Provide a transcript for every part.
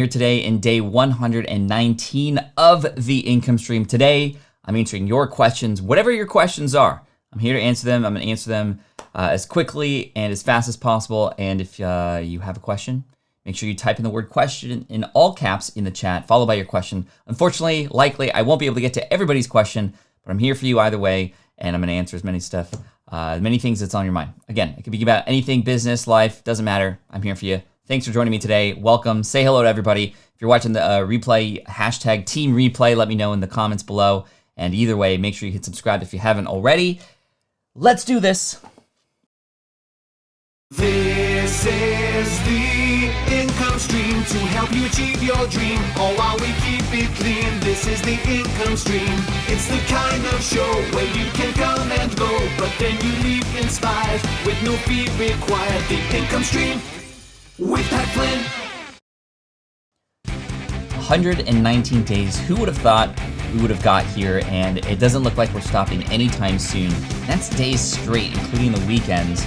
Here today in day 119 of the income stream. Today, I'm answering your questions, whatever your questions are. I'm here to answer them. I'm going to answer them as quickly and as fast as possible. And if you have a question, make sure you type in the word question in all caps in the chat, followed by your question. Unfortunately, likely, I won't be able to get to everybody's question, but I'm here for you either way, and I'm going to answer as many things that's on your mind. Again, it could be about anything, business, life, doesn't matter. I'm here for you. Thanks for joining me today. Welcome. Say hello to everybody. If you're watching the replay, hashtag team replay, let me know in the comments below. And either way, make sure you hit subscribe if you haven't already. Let's do this. This is the income stream to help you achieve your dream, all while we keep it clean. This is the income stream. It's the kind of show where you can come and go, but then you leave inspired with no fee required. The income stream with Pat Flynn. 119 days. Who would have thought we would have got here? And it doesn't look like we're stopping anytime soon. That's days straight, including the weekends.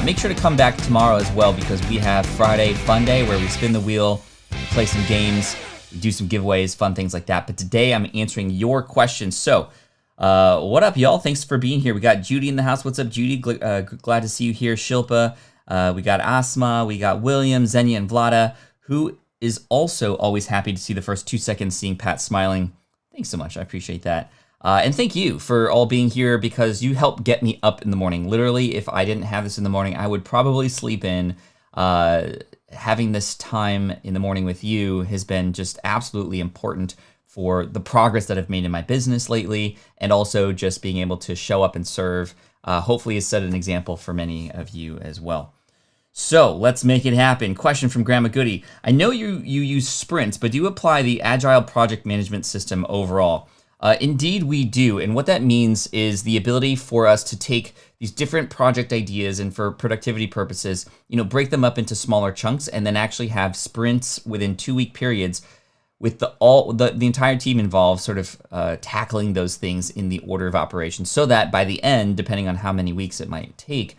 Make sure to come back tomorrow as well, because we have Friday Fun Day where we spin the wheel, play some games, we do some giveaways, fun things like that. But today I'm answering your questions. So what up, y'all? Thanks for being here. We got Judy in the house. What's up, Judy? Glad to see you here. Shilpa. We got Asma. We got William, Xenia, and Vlada, who is also always happy to see the first 2 seconds seeing Pat smiling. Thanks so much. I appreciate that. And thank you for all being here, because you help get me up in the morning. Literally, if I didn't have this in the morning, I would probably sleep in. Having this time in the morning with you has been just absolutely important for the progress that I've made in my business lately, and also just being able to show up and serve. Hopefully has set an example for many of you as well. So let's make it happen. Question from Grandma Goody. I know you use sprints, but do you apply the Agile project management system overall? Indeed, we do. And what that means is the ability for us to take these different project ideas and, for productivity purposes, break them up into smaller chunks and then actually have sprints within 2-week periods with the entire team involved, sort of tackling those things in the order of operations, so that by the end, depending on how many weeks it might take,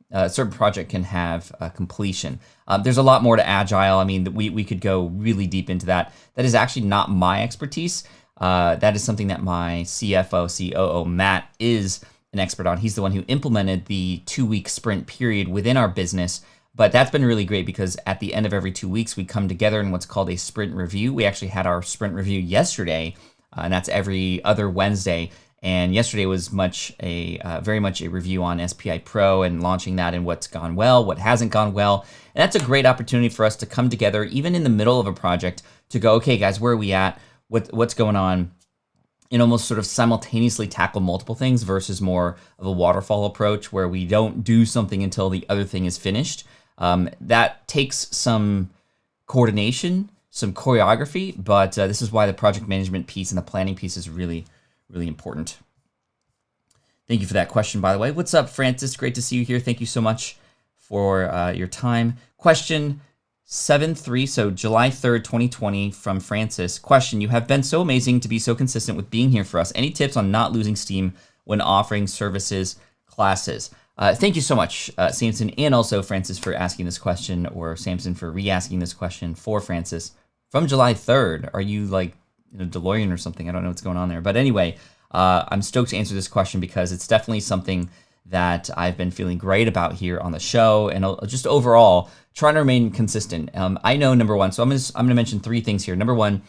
a certain project can have completion. There's a lot more to Agile. I mean, we could go really deep into that. That is actually not my expertise. That is something that my CFO, COO, Matt, is an expert on. He's the one who implemented the 2-week sprint period within our business. But that's been really great, because at the end of every 2 weeks, we come together in what's called a sprint review. We actually had our sprint review yesterday, and that's every other Wednesday. And yesterday was very much a review on SPI Pro and launching that, and what's gone well, what hasn't gone well. And that's a great opportunity for us to come together, even in the middle of a project, to go, okay, guys, where are we at? What's going on? And almost sort of simultaneously tackle multiple things versus more of a waterfall approach where we don't do something until the other thing is finished. That takes some coordination, some choreography, but this is why the project management piece and the planning piece is really, really important. Thank you for that question, by the way. What's up, Francis? Great to see you here. Thank you so much for your time. Question 7-3, so July 3rd, 2020, from Francis. Question: you have been so amazing to be so consistent with being here for us. Any tips on not losing steam when offering services classes? Thank you so much, Samson, and also Francis, for asking this question, or Samson for re-asking this question for Francis. From July 3rd, are you like DeLorean or something? I don't know what's going on there. But anyway, I'm stoked to answer this question, because it's definitely something that I've been feeling great about here on the show, and just overall trying to remain consistent. I know, number one, so I'm going to mention 3 things here. Number one,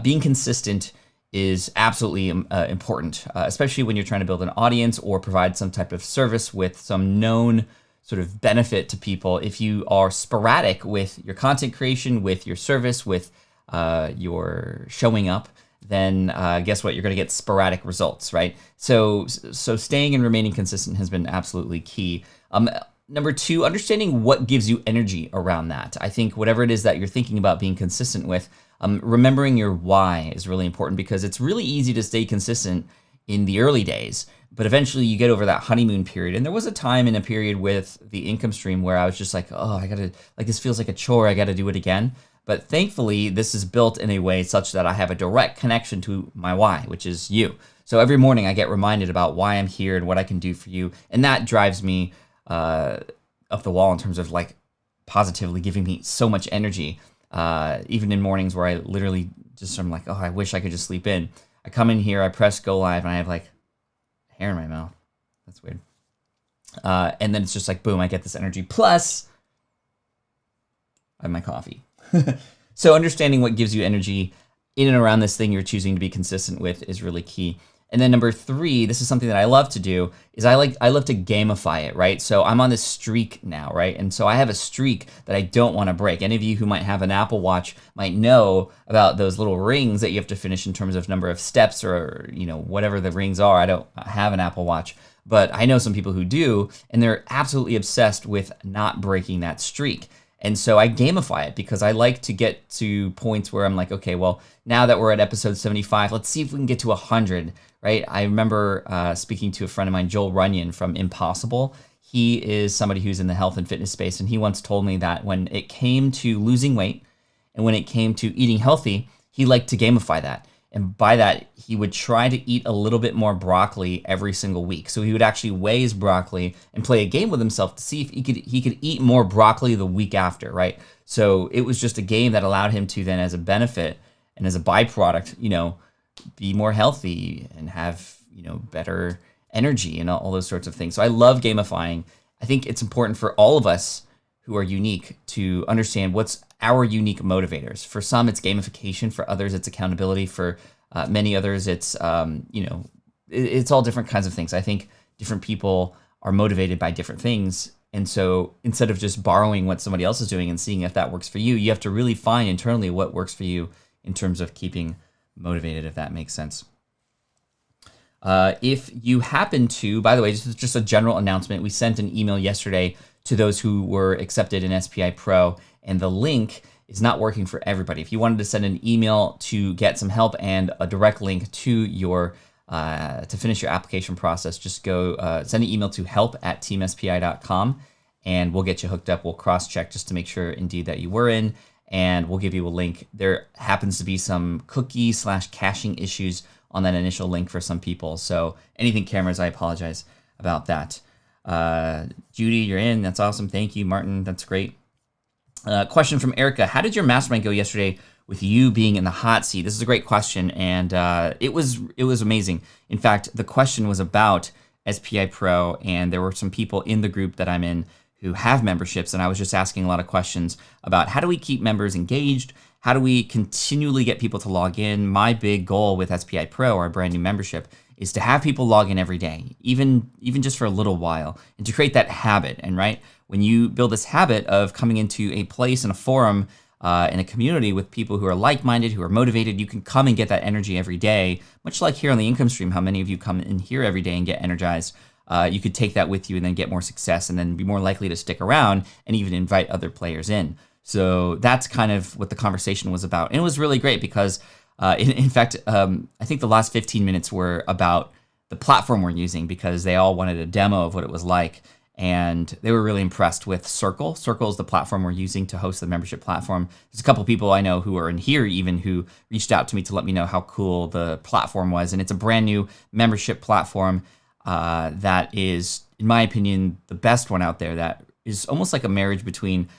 being consistent is absolutely important, especially when you're trying to build an audience or provide some type of service with some known sort of benefit to people. If you are sporadic with your content creation, with your service, with your showing up, then guess what? You're going to get sporadic results, right? So staying and remaining consistent has been absolutely key. Number 2, understanding what gives you energy around that. I think whatever it is that you're thinking about being consistent with, remembering your why is really important, because it's really easy to stay consistent in the early days, but eventually you get over that honeymoon period. And there was a time in a period with the income stream where I was just like, oh, this feels like a chore. I got to do it again. But thankfully, this is built in a way such that I have a direct connection to my why, which is you. So every morning I get reminded about why I'm here and what I can do for you. And that drives me up the wall in terms of like positively giving me so much energy. even in mornings where I literally just, I'm like, oh, I wish I could just sleep in. I come in here, I press go live, and I have like hair in my mouth. That's weird. And then it's just like, boom, I get this energy. Plus, I have my coffee. So understanding what gives you energy in and around this thing you're choosing to be consistent with is really key. And then number 3, this is something that I love to do, is I love to gamify it, right? So I'm on this streak now, right? And so I have a streak that I don't want to break. Any of you who might have an Apple Watch might know about those little rings that you have to finish in terms of number of steps or, whatever the rings are. I don't have an Apple Watch, but I know some people who do, and they're absolutely obsessed with not breaking that streak. And so I gamify it because I like to get to points where I'm like, okay, well, now that we're at episode 75, let's see if we can get to 100, right? I remember speaking to a friend of mine, Joel Runyon from Impossible. He is somebody who's in the health and fitness space, and he once told me that when it came to losing weight and when it came to eating healthy, he liked to gamify that. And by that, he would try to eat a little bit more broccoli every single week. So he would actually weigh his broccoli and play a game with himself to see if he could eat more broccoli the week after, right? So it was just a game that allowed him to then, as a benefit and as a byproduct, be more healthy and have, better energy and all those sorts of things. So I love gamifying. I think it's important for all of us who are unique to understand what's our unique motivators. For some, it's gamification. For others, it's accountability. For many others, it's, it's all different kinds of things. I think different people are motivated by different things. And so instead of just borrowing what somebody else is doing and seeing if that works for you, you have to really find internally what works for you in terms of keeping motivated, if that makes sense. If you happen to, by the way, this is just a general announcement. We sent an email yesterday to those who were accepted in SPI Pro, and the link is not working for everybody. If you wanted to send an email to get some help and a direct link to your to finish your application process, just go send an email to help@teamspi.com, and we'll get you hooked up. We'll cross-check just to make sure indeed that you were in, and we'll give you a link. There happens to be some cookie/caching issues on that initial link for some people. So anything cameras, I apologize about that. Judy, you're in. That's awesome. Thank you, Martin. That's great. Question from Erica. How did your mastermind go yesterday with you being in the hot seat? This is a great question, and it was amazing. In fact, the question was about SPI Pro, and there were some people in the group that I'm in who have memberships, and I was just asking a lot of questions about how do we keep members engaged? How do we continually get people to log in? My big goal with SPI Pro, our brand new membership, is to have people log in every day, even just for a little while, and to create that habit. And right, when you build this habit of coming into a place and a forum in a community with people who are like-minded, who are motivated, you can come and get that energy every day, much like here on the income stream, how many of you come in here every day and get energized. You could take that with you and then get more success and then be more likely to stick around and even invite other players in. So that's kind of what the conversation was about. And it was really great because in fact, I think the last 15 minutes were about the platform we're using because they all wanted a demo of what it was like. And they were really impressed with Circle. Circle is the platform we're using to host the membership platform. There's a couple people I know who are in here even who reached out to me to let me know how cool the platform was. And it's a brand new membership platform that is, in my opinion, the best one out there, that is almost like a marriage between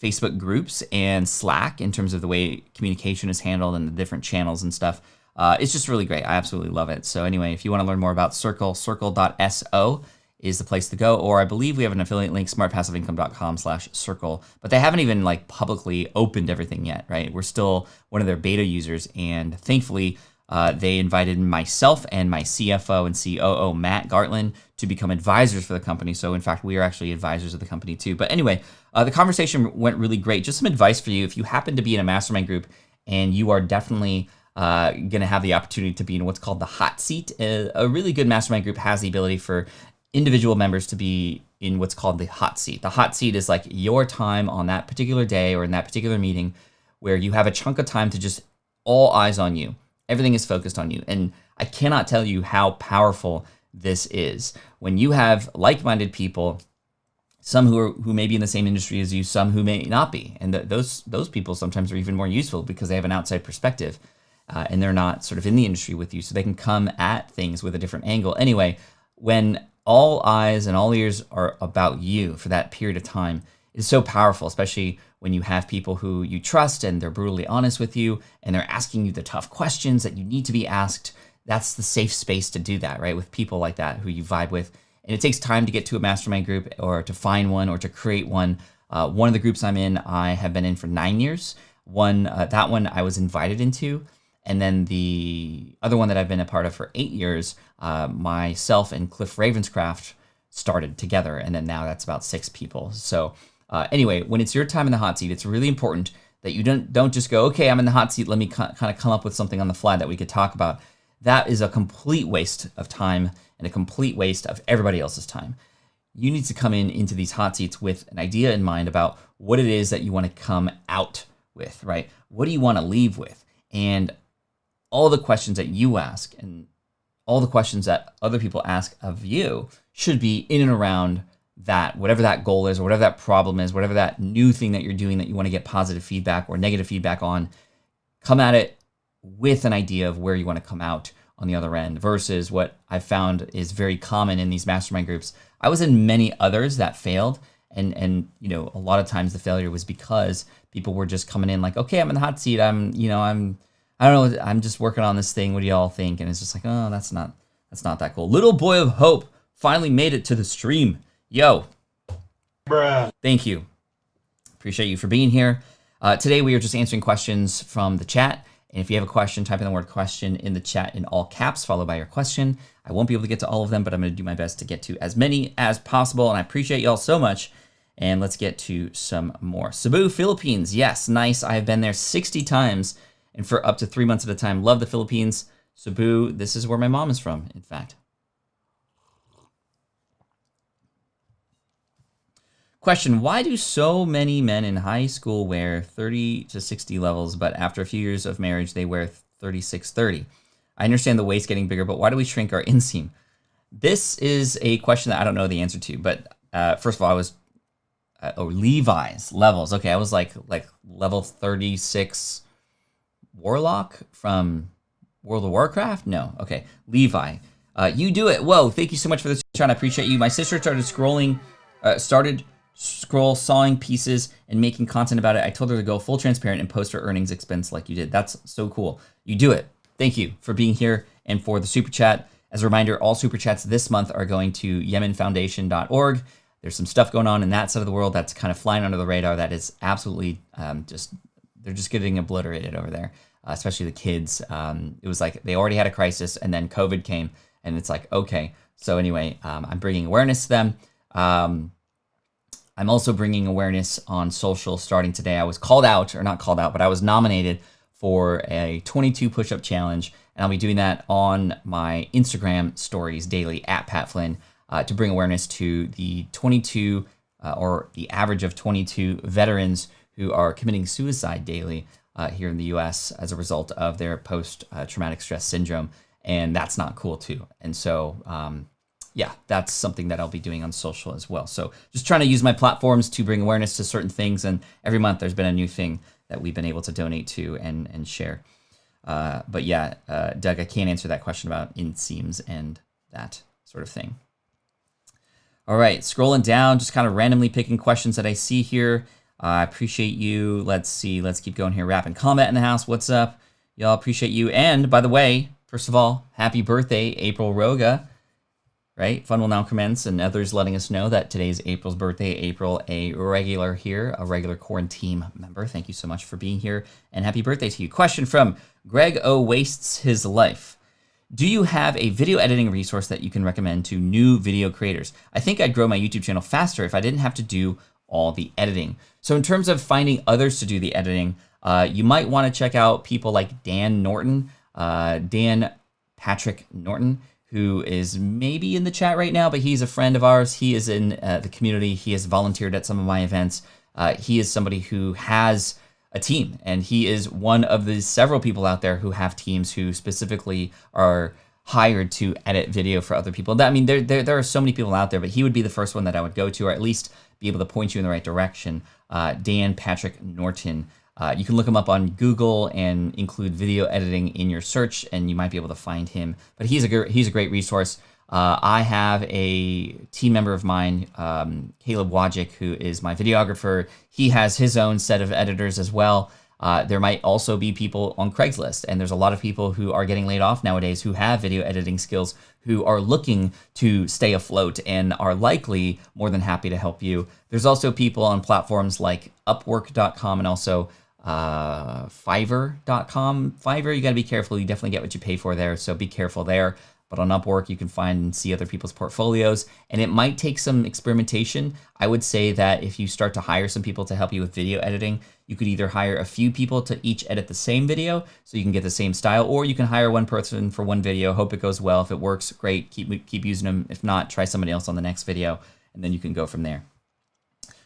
Facebook groups and Slack in terms of the way communication is handled and the different channels and stuff. It's just really great. I absolutely love it. So anyway, if you want to learn more about Circle, circle.so is the place to go. Or I believe we have an affiliate link, smartpassiveincome.com/circle. But they haven't even like publicly opened everything yet, right? We're still one of their beta users. And thankfully, they invited myself and my CFO and COO, Matt Gartland, to become advisors for the company. So in fact, we are actually advisors of the company too. But anyway, the conversation went really great. Just some advice for you. If you happen to be in a mastermind group and you are definitely going to have the opportunity to be in what's called the hot seat, a really good mastermind group has the ability for individual members to be in what's called the hot seat. The hot seat is like your time on that particular day or in that particular meeting where you have a chunk of time to just all eyes on you. Everything is focused on you. And I cannot tell you how powerful this is. When you have like-minded people, some who may be in the same industry as you, some who may not be. And those people sometimes are even more useful because they have an outside perspective and they're not sort of in the industry with you. So they can come at things with a different angle. Anyway, when all eyes and all ears are about you for that period of time, it's so powerful, especially when you have people who you trust and they're brutally honest with you and they're asking you the tough questions that you need to be asked, that's the safe space to do that, right? With people like that who you vibe with. And it takes time to get to a mastermind group or to find one or to create one. One of the groups I'm in, I have been in for 9 years. That one I was invited into. And then the other one that I've been a part of for 8 years, myself and Cliff Ravenscraft started together. And then now that's about 6 people. So anyway, when it's your time in the hot seat, it's really important that you don't just go, okay, I'm in the hot seat. Let me kind of come up with something on the fly that we could talk about. That is a complete waste of time and a complete waste of everybody else's time. You need to come into these hot seats with an idea in mind about what it is that you want to come out with, right? What do you want to leave with? And all the questions that you ask and all the questions that other people ask of you should be in and around that, whatever that goal is or whatever that problem is, whatever that new thing that you're doing that you want to get positive feedback or negative feedback on. Come at it with an idea of where you want to come out on the other end versus what I found is very common in these mastermind groups. I was in many others that failed. And a lot of times the failure was because people were just coming in like, okay, I'm in the hot seat. I don't know. I'm just working on this thing. What do y'all think? And it's just like, oh, that's not that cool. Little boy of hope finally made it to the stream. Yo. Bruh. Thank you. Appreciate you for being here. Today we are just answering questions from the chat. And if you have a question, type in the word question in the chat in all caps, followed by your question. I won't be able to get to all of them, but I'm going to do my best to get to as many as possible. And I appreciate y'all so much. And let's get to some more. Cebu, Philippines. Yes, nice. I've been there 60 times and for up to 3 months at a time. Love the Philippines. Cebu, this is where my mom is from, in fact. Question, why do so many men in high school wear 30 to 60 levels, but after a few years of marriage, they wear 36-30? I understand the waist getting bigger, but why do we shrink our inseam? This is a question that I don't know the answer to, but first of all, I was, Levi's levels. Okay, I was like level 36 Warlock from World of Warcraft? No, okay, Levi. You do it. Whoa, thank you so much for this, Sean. I appreciate you. My sister started sawing pieces and making content about it. I told her to go full transparent and post her earnings expense like you did. That's so cool. You do it. Thank you for being here and for the super chat. As a reminder, all super chats this month are going to yemenfoundation.org. There's some stuff going on in that side of the world that's kind of flying under the radar that is absolutely they're just getting obliterated over there, especially the kids. It was like they already had a crisis and then COVID came and it's like, okay. So anyway, I'm bringing awareness to them. I'm also bringing awareness on social starting today. I was but I was nominated for a 22 push-up challenge, and I'll be doing that on my Instagram stories daily at Pat Flynn to bring awareness to the 22 or the average of 22 veterans who are committing suicide daily here in the U.S. as a result of their post-traumatic stress syndrome, and that's not cool too. And so yeah, that's something that I'll be doing on social as well. So just trying to use my platforms to bring awareness to certain things. And every month there's been a new thing that we've been able to donate to and share. But yeah, Doug, I can't answer that question about inseams and that sort of thing. All right, scrolling down, just kind of randomly picking questions that I see here. I appreciate you. Let's see. Let's keep going here. Rap and Combat in the house. What's up? Y'all, appreciate you. And by the way, first of all, happy birthday, April Roga. Right? Fun will now commence, and others letting us know that today's April's birthday. April, a regular here, a regular Quaranteam member. Thank you so much for being here, and happy birthday to you. Question from Greg O. Wastes His Life. Do you have a video editing resource that you can recommend to new video creators? I think I'd grow my YouTube channel faster if I didn't have to do all the editing. So in terms of finding others to do the editing, you might want to check out people like Dan Patrick Norton, who is maybe in the chat right now, but he's a friend of ours. He is in the community. He has volunteered at some of my events. He is somebody who has a team, and he is one of the several people out there who have teams who specifically are hired to edit video for other people. I mean, there are so many people out there, but he would be the first one that I would go to, or at least be able to point you in the right direction. Dan Patrick Norton. You can look him up on Google and include video editing in your search, and you might be able to find him. But he's a great resource. I have a team member of mine, Caleb Wojcik, who is my videographer. He has his own set of editors as well. There might also be people on Craigslist, and there's a lot of people who are getting laid off nowadays who have video editing skills, who are looking to stay afloat and are likely more than happy to help you. There's also people on platforms like Upwork.com and also Fiverr.com. Fiverr, you got to be careful. You definitely get what you pay for there, so be careful there. But on Upwork, you can find and see other people's portfolios, and it might take some experimentation. I would say that if you start to hire some people to help you with video editing, you could either hire a few people to each edit the same video so you can get the same style, or you can hire one person for one video, hope it goes well. If it works, great, keep using them. If not, try somebody else on the next video, and then you can go from there.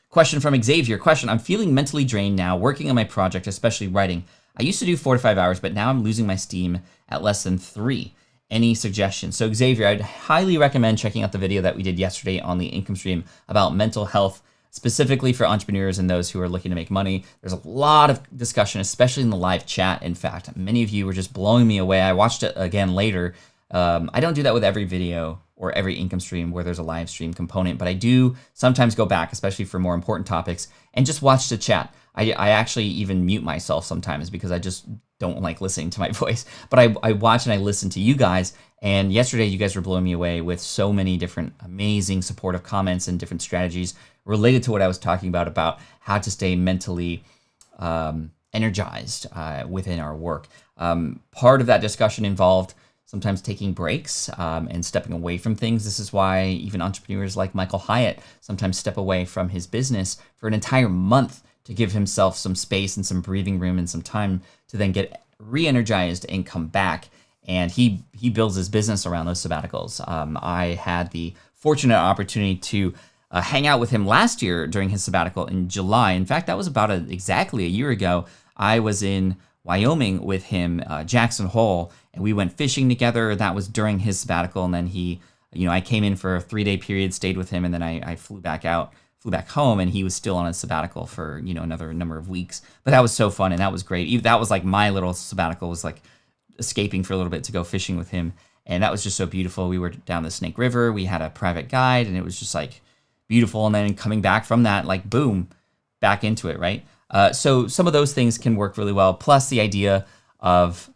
Question from Xavier. Question, I'm feeling mentally drained now, working on my project, especially writing. I used to do 4 to 5 hours, but now I'm losing my steam at less than 3. Any suggestions? So Xavier, I'd highly recommend checking out the video that we did yesterday on the income stream about mental health, specifically for entrepreneurs and those who are looking to make money. There's a lot of discussion, especially in the live chat. In fact, many of you were just blowing me away. I watched it again later. I don't do that with every video or every income stream where there's a live stream component, but I do sometimes go back, especially for more important topics, and just watch the chat. I actually even mute myself sometimes because I just don't like listening to my voice. But I watch and I listen to you guys. And yesterday, you guys were blowing me away with so many different amazing supportive comments and different strategies related to what I was talking about how to stay mentally energized within our work. Part of that discussion involved sometimes taking breaks and stepping away from things. This is why even entrepreneurs like Michael Hyatt sometimes step away from his business for an entire month to give himself some space and some breathing room and some time to then get re-energized and come back. And he builds his business around those sabbaticals. I had the fortunate opportunity to hang out with him last year during his sabbatical in July. In fact, that was about exactly a year ago. I was in Wyoming with him, Jackson Hole, and we went fishing together. That was during his sabbatical. And then I came in for a 3-day period, stayed with him, and then I flew back home, and he was still on a sabbatical for, another number of weeks. But that was so fun, and that was great. That was like my little sabbatical, was like escaping for a little bit to go fishing with him. And that was just so beautiful. We were down the Snake River. We had a private guide, and it was just like beautiful. And then coming back from that, like boom, back into it, right? So some of those things can work really well. Plus the idea of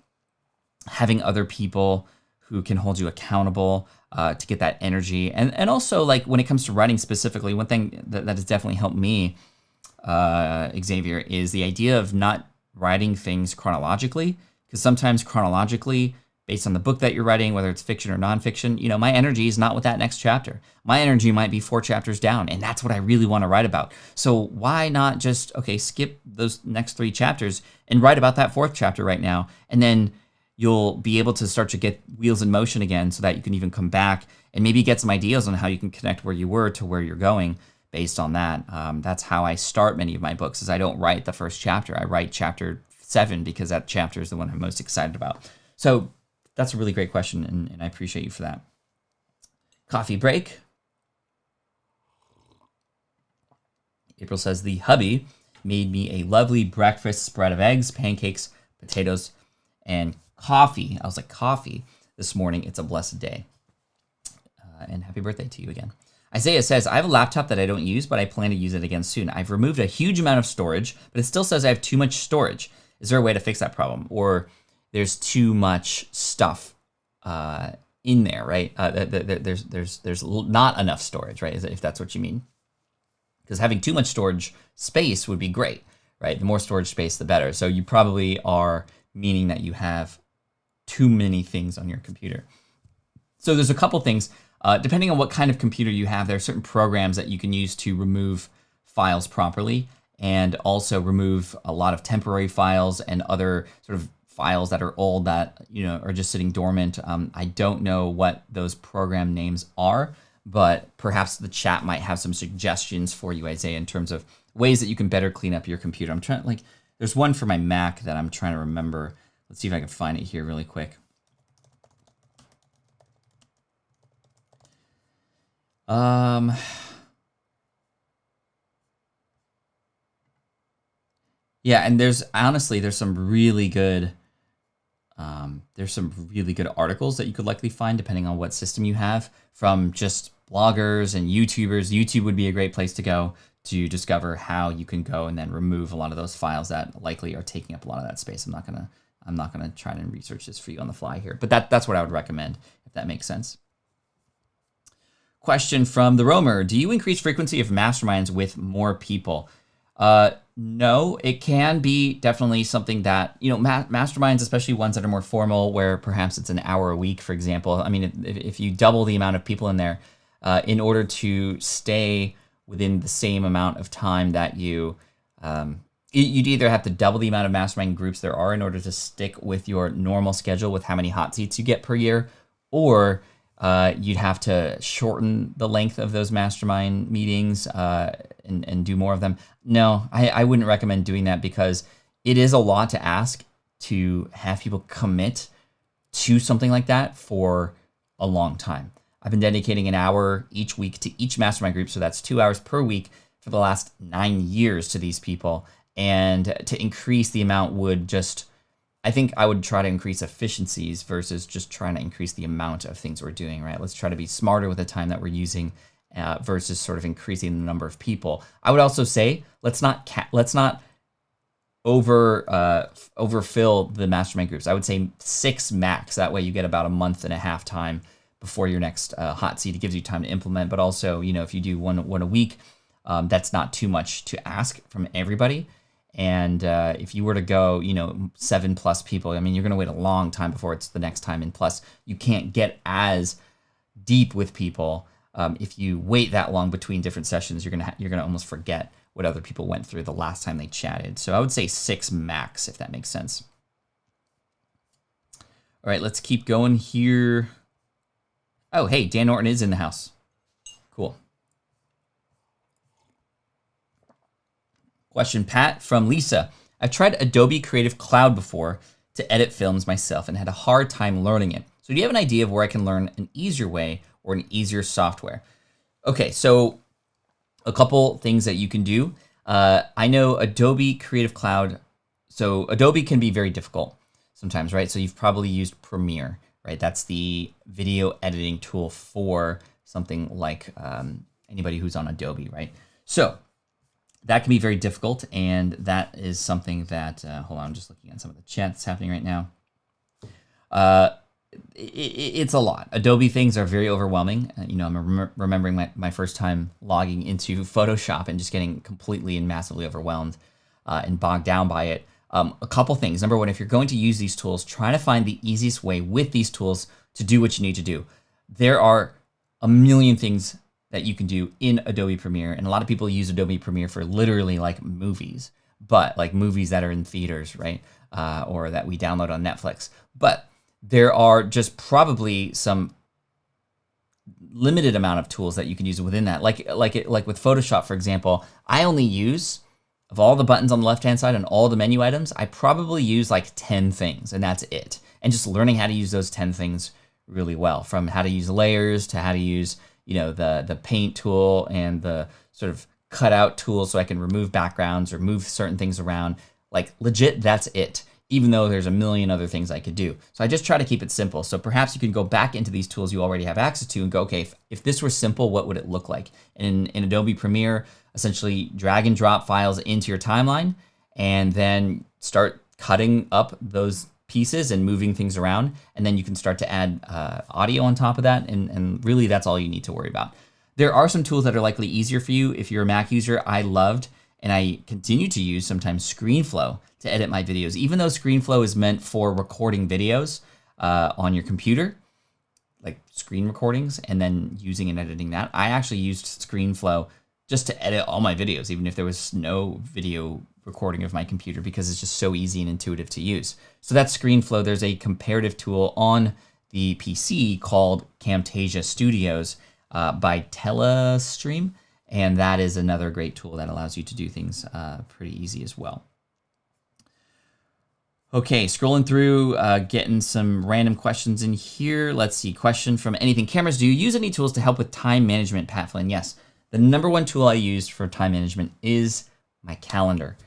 having other people who can hold you accountable to get that energy. And also, like, when it comes to writing specifically, one thing that has definitely helped me, Xavier, is the idea of not writing things chronologically. Because sometimes chronologically, based on the book that you're writing, whether it's fiction or nonfiction, my energy is not with that next chapter. My energy might be 4 chapters down, and that's what I really want to write about. So why not just, skip those next 3 chapters and write about that 4th chapter right now, and then you'll be able to start to get wheels in motion again so that you can even come back and maybe get some ideas on how you can connect where you were to where you're going based on that. That's how I start many of my books, is I don't write the first chapter. I write chapter 7 because that chapter is the one I'm most excited about. So that's a really great question, and I appreciate you for that. Coffee break. April says, the hubby made me a lovely breakfast spread of eggs, pancakes, potatoes, and coffee. I was like, coffee this morning. It's a blessed day. And happy birthday to you again. Isaiah says, I have a laptop that I don't use, but I plan to use it again soon. I've removed a huge amount of storage, but it still says I have too much storage. Is there a way to fix that problem? Or there's too much stuff in there, right? There's not enough storage, right? If that's what you mean. Because having too much storage space would be great, right? The more storage space, the better. So you probably are meaning that you have too many things on your computer. So there's a couple things. Depending on what kind of computer you have, there are certain programs that you can use to remove files properly and also remove a lot of temporary files and other sort of files that are old that are just sitting dormant. I don't know what those program names are, but perhaps the chat might have some suggestions for you, Isaiah, in terms of ways that you can better clean up your computer. I'm trying, there's one for my Mac that I'm trying to remember. Let's see if I can find it here really quick. Yeah, and there's some really good There's some really good articles that you could likely find depending on what system you have from just bloggers and YouTubers. YouTube would be a great place to go to discover how you can go and then remove a lot of those files that likely are taking up a lot of that space. I'm not gonna try to research this for you on the fly here, but that's what I would recommend, if that makes sense. Question from the Roamer: do you increase frequency of masterminds with more people? No, it can be definitely something that, masterminds, especially ones that are more formal, where perhaps it's an hour a week, for example. I mean, if you double the amount of people in there, in order to stay within the same amount of time that you'd either have to double the amount of mastermind groups there are in order to stick with your normal schedule with how many hot seats you get per year, or you'd have to shorten the length of those mastermind meetings and do more of them. No, I wouldn't recommend doing that, because it is a lot to ask to have people commit to something like that for a long time. I've been dedicating an hour each week to each mastermind group, so that's 2 hours per week for the last 9 years to these people. And to increase the amount I think I would try to increase efficiencies versus just trying to increase the amount of things we're doing, right? Let's try to be smarter with the time that we're using versus sort of increasing the number of people. I would also say let's not overfill the mastermind groups. I would say 6 max. That way you get about a month and a half time before your next hot seat. It gives you time to implement, but also, if you do one a week, that's not too much to ask from everybody. And if you were to go, 7+ people, I mean, you're going to wait a long time before it's the next time. And plus, you can't get as deep with people if you wait that long between different sessions. You're gonna almost forget what other people went through the last time they chatted. So I would say 6 max, if that makes sense. All right, let's keep going here. Oh, hey, Dan Norton is in the house. Cool. Question, Pat, from Lisa. I've tried Adobe Creative Cloud before to edit films myself and had a hard time learning it. So do you have an idea of where I can learn an easier way or an easier software? Okay, so a couple things that you can do. I know Adobe Creative Cloud. So Adobe can be very difficult sometimes, right? So you've probably used Premiere, right? That's the video editing tool for something like anybody who's on Adobe, right? So that can be very difficult, and that is something that, hold on, I'm just looking at some of the chat that's happening right now. It's a lot. Adobe things are very overwhelming. I'm remembering my first time logging into Photoshop and just getting completely and massively overwhelmed and bogged down by it. A couple things. Number one, if you're going to use these tools, try to find the easiest way with these tools to do what you need to do. There are a million things that you can do in Adobe Premiere, and a lot of people use Adobe Premiere for literally like movies, but like movies that are in theaters, right? Or that we download on Netflix. But there are just probably some limited amount of tools that you can use within that. Like with Photoshop, for example, I only use, of all the buttons on the left-hand side and all the menu items, I probably use like 10 things, and that's it. And just learning how to use those 10 things really well, from how to use layers to how to use the paint tool and the sort of cutout tool so I can remove backgrounds or move certain things around. Like legit, that's it, even though there's a million other things I could do. So I just try to keep it simple. So perhaps you can go back into these tools you already have access to and go, okay, if this were simple, what would it look like? And in Adobe Premiere, essentially drag and drop files into your timeline and then start cutting up those pieces and moving things around, and then you can start to add audio on top of that, and really that's all you need to worry about. There are some tools that are likely easier for you. If you're a Mac user, I loved, and I continue to use sometimes, ScreenFlow to edit my videos. Even though ScreenFlow is meant for recording videos on your computer, like screen recordings, and then using and editing that, I actually used ScreenFlow just to edit all my videos, even if there was no video recording of my computer, because it's just so easy and intuitive to use. So that's ScreenFlow. There's a comparative tool on the PC called Camtasia Studios by Telestream, and that is another great tool that allows you to do things pretty easy as well. Okay, scrolling through, getting some random questions in here. Let's see, question from Anything Cameras. Do you use any tools to help with time management, Pat Flynn? Yes. The number one tool I use for time management is my calendar.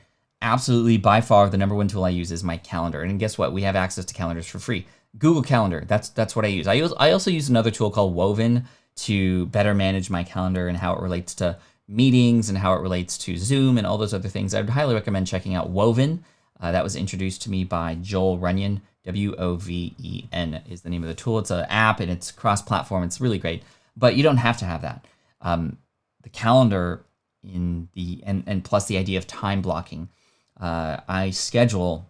absolutely by far the number one tool I use is my calendar. And guess what? We have access to calendars for free. Google Calendar, that's what I use. I also use another tool called Woven to better manage my calendar and how it relates to meetings and how it relates to Zoom and all those other things. I would highly recommend checking out Woven. That was introduced to me by Joel Runyon. Woven is the name of the tool. It's an app and it's cross-platform. It's really great, but you don't have to have that. The calendar and plus the idea of time blocking. I schedule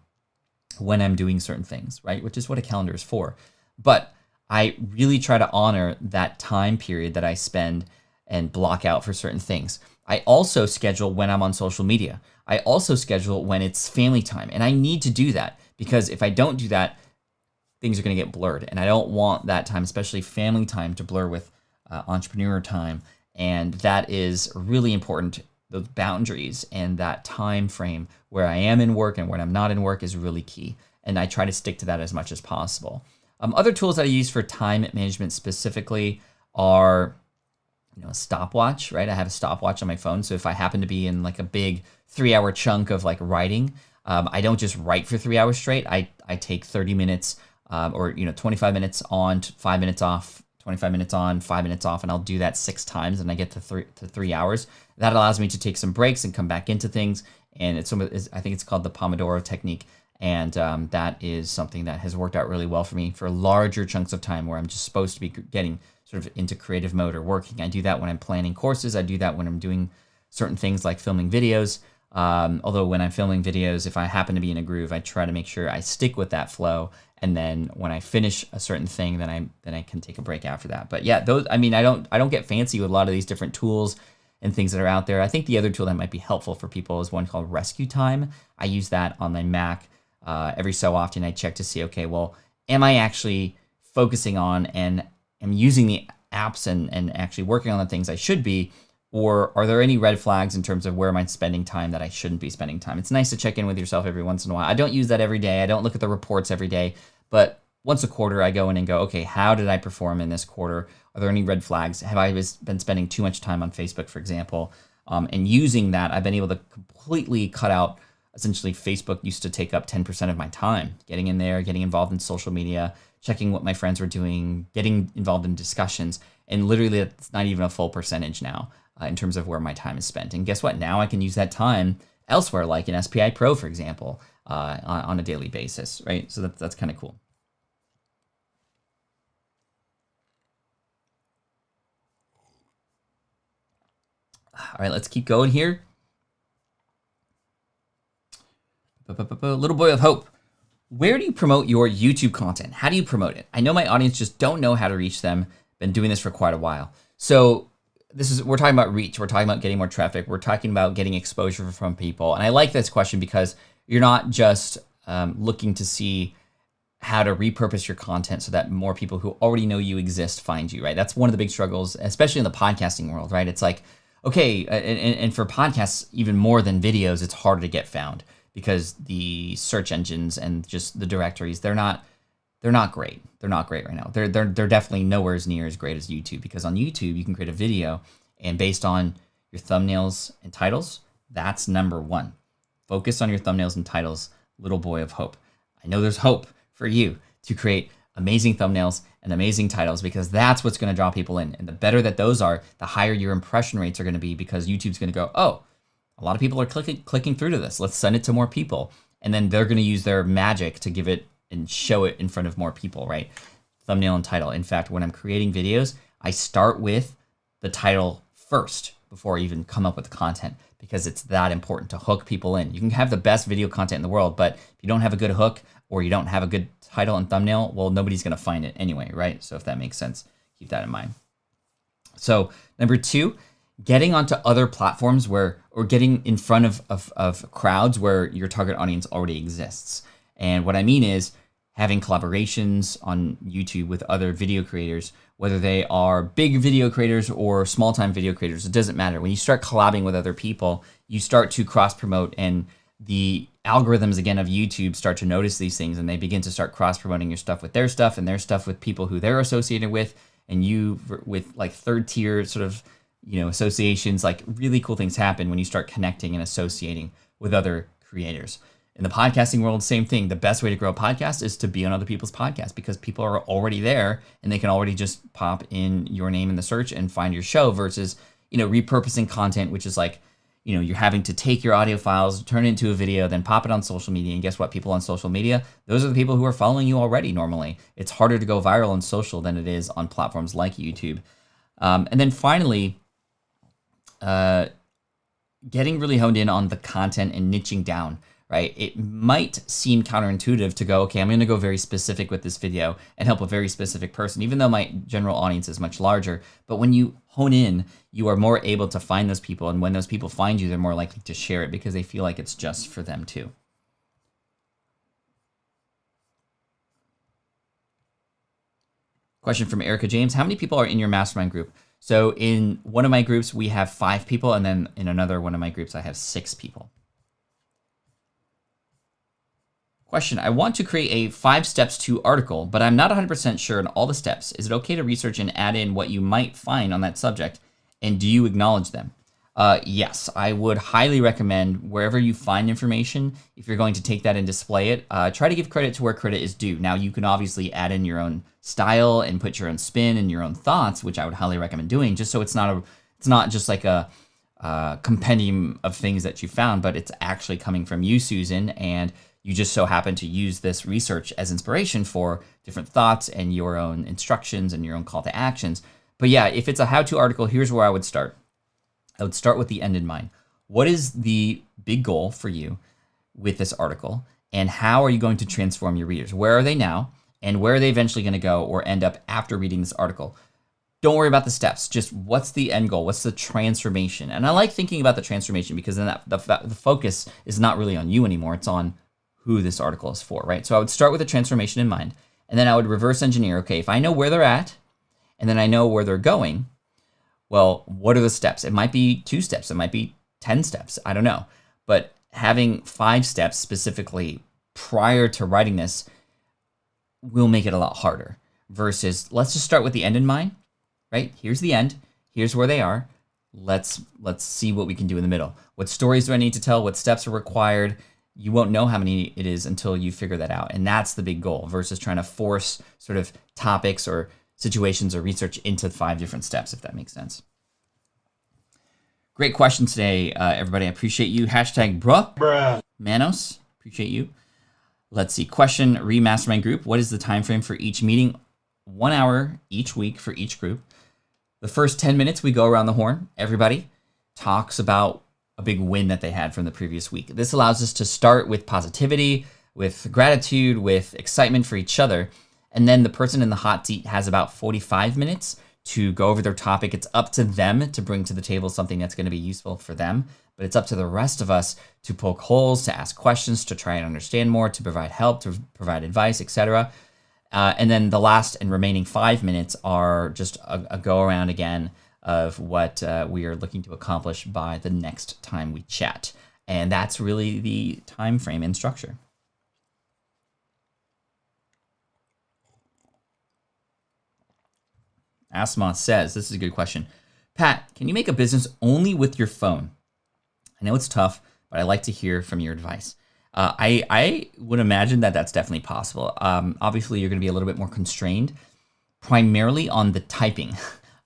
when I'm doing certain things, right? Which is what a calendar is for. But I really try to honor that time period that I spend and block out for certain things. I also schedule when I'm on social media. I also schedule when it's family time. And I need to do that because if I don't do that, things are going to get blurred. And I don't want that time, especially family time, to blur with entrepreneur time. And that is really important. Those boundaries and that time frame where I am in work and when I'm not in work is really key. And I try to stick to that as much as possible. Other tools that I use for time management specifically are, a stopwatch, right? I have a stopwatch on my phone. So if I happen to be in like a big 3-hour chunk of like writing, I don't just write for 3 hours straight. I take 30 minutes or 25 minutes on, 5 minutes off, 25 minutes on, 5 minutes off, and I'll do that 6 times and I get to 3 hours. That allows me to take some breaks and come back into things. And I think it's called the Pomodoro technique. And that is something that has worked out really well for me for larger chunks of time where I'm just supposed to be getting sort of into creative mode or working. I do that when I'm planning courses. I do that when I'm doing certain things like filming videos. Although when I'm filming videos, if I happen to be in a groove, I try to make sure I stick with that flow. And then when I finish a certain thing, then I can take a break after that. But yeah, I don't get fancy with a lot of these different tools and things that are out there. I think the other tool that might be helpful for people is one called Rescue Time. I use that on my Mac. Every so often I check to see, okay, well, am I actually focusing on and am using the apps and actually working on the things I should be, or are there any red flags in terms of where am I spending time that I shouldn't be spending time? It's nice to check in with yourself every once in a while. I don't use that every day. I don't look at the reports every day, but once a quarter I go in and go, okay, how did I perform in this quarter? Are there any red flags? Have I been spending too much time on Facebook, for example? And using that, I've been able to completely cut out. Essentially, Facebook used to take up 10% of my time, getting in there, getting involved in social media, checking what my friends were doing, getting involved in discussions. And literally, it's not even a full percentage now in terms of where my time is spent. And guess what? Now I can use that time elsewhere, like in SPI Pro, for example, on a daily basis, right? So that's kind of cool. All right, let's keep going here. Little boy of hope. Where do you promote your YouTube content? How do you promote it? I know my audience just don't know how to reach them. Been doing this for quite a while. So we're talking about reach. We're talking about getting more traffic. We're talking about getting exposure from people. And I like this question because you're not just looking to see how to repurpose your content so that more people who already know you exist find you, right? That's one of the big struggles, especially in the podcasting world, right? It's like, okay, and for podcasts, even more than videos, it's harder to get found because the search engines and just the directories, they're not great. They're not great right now. They're definitely nowhere near as great as YouTube, because on YouTube you can create a video and based on your thumbnails and titles, that's number one. Focus on your thumbnails and titles, little boy of hope. I know there's hope for you to create amazing thumbnails and amazing titles, because that's what's going to draw people in. And the better that those are, the higher your impression rates are going to be, because YouTube's going to go, oh, a lot of people are clicking through to this. Let's send it to more people. And then they're going to use their magic to give it and show it in front of more people, right? Thumbnail and title. In fact, when I'm creating videos, I start with the title first before I even come up with the content, because it's that important to hook people in. You can have the best video content in the world, but if you don't have a good hook or you don't have a good title and thumbnail, well, nobody's going to find it anyway, right? So if that makes sense, keep that in mind. So number two, getting onto other platforms or getting in front of crowds where your target audience already exists. And what I mean is having collaborations on YouTube with other video creators, whether they are big video creators or small-time video creators, it doesn't matter. When you start collabing with other people, you start to cross-promote, and the algorithms, again, of YouTube start to notice these things, and they begin to start cross-promoting your stuff with their stuff and their stuff with people who they're associated with, and you with like third-tier sort of, associations. Like, really cool things happen when you start connecting and associating with other creators. In the podcasting world, same thing. The best way to grow a podcast is to be on other people's podcasts because people are already there and they can already just pop in your name in the search and find your show versus, repurposing content, which is like, you're having to take your audio files, turn it into a video, then pop it on social media. And guess what? People on social media, those are the people who are following you already normally. It's harder to go viral on social than it is on platforms like YouTube. And then finally, getting really honed in on the content and niching down. Right? It might seem counterintuitive to go, okay, I'm going to go very specific with this video and help a very specific person, even though my general audience is much larger. But when you hone in, you are more able to find those people. And when those people find you, they're more likely to share it because they feel like it's just for them too. Question from Erica James. How many people are in your mastermind group? So in one of my groups, we have 5 people. And then in another one of my groups, I have 6 people. Question, I want to create a 5 steps to article, but I'm not 100% sure on all the steps. Is it okay to research and add in what you might find on that subject? And do you acknowledge them? Yes, I would highly recommend wherever you find information, if you're going to take that and display it, try to give credit to where credit is due. Now, you can obviously add in your own style and put your own spin and your own thoughts, which I would highly recommend doing, just so it's not just like a compendium of things that you found, but it's actually coming from you, Susan, and you just so happen to use this research as inspiration for different thoughts and your own instructions and your own call to actions. But yeah, if it's a how-to article, here's where I would start. I would start with the end in mind. What is the big goal for you with this article? And how are you going to transform your readers? Where are they now? And where are they eventually going to go or end up after reading this article? Don't worry about the steps. Just what's the end goal? What's the transformation? And I like thinking about the transformation because then the focus is not really on you anymore. It's on who this article is for, right? So I would start with a transformation in mind, and then I would reverse engineer, okay, if I know where they're at, and then I know where they're going, well, what are the steps? It might be 2 steps, it might be 10 steps, I don't know. But having 5 steps specifically prior to writing this will make it a lot harder versus let's just start with the end in mind, right? Here's the end, here's where they are. Let's see what we can do in the middle. What stories do I need to tell? What steps are required? You won't know how many it is until you figure that out. And that's the big goal versus trying to force sort of topics or situations or research into 5 different steps, if that makes sense. Great question today, everybody. I appreciate you. Hashtag bruh. Manos, appreciate you. Let's see. Question, Mastermind Group. What is the time frame for each meeting? 1 hour each week for each group. The first 10 minutes, we go around the horn. Everybody talks about a big win that they had from the previous week. This allows us to start with positivity, with gratitude, with excitement for each other. And then the person in the hot seat has about 45 minutes to go over their topic. It's up to them to bring to the table something that's going to be useful for them, but it's up to the rest of us to poke holes, to ask questions, to try and understand more, to provide help, to provide advice, etc. And then the last and remaining 5 minutes are just a go around again of what we are looking to accomplish by the next time we chat. And that's really the time frame and structure. Asma says, this is a good question. Pat, can you make a business only with your phone? I know it's tough, but I like to hear from your advice. I would imagine that that's definitely possible. Obviously, you're going to be a little bit more constrained, primarily on the typing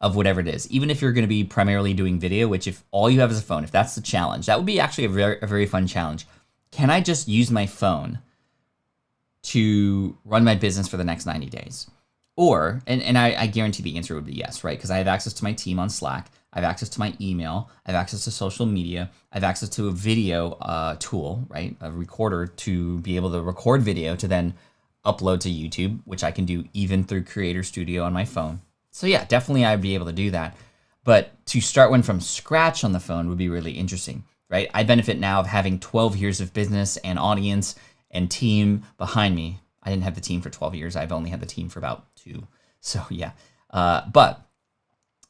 of whatever it is. Even if you're going to be primarily doing video, which if all you have is a phone, if that's the challenge, that would be actually a very fun challenge. Can I just use my phone to run my business for the next 90 days? Or, and I guarantee the answer would be yes, right? Because I have access to my team on Slack. I have access to my email. I have access to social media. I have access to a video tool, right? A recorder to be able to record video to then upload to YouTube, which I can do even through Creator Studio on my phone. So yeah, definitely I'd be able to do that. But to start one from scratch on the phone would be really interesting, right? I benefit now of having 12 years of business and audience and team behind me. I didn't have the team for 12 years. I've only had the team for about 2. So yeah, but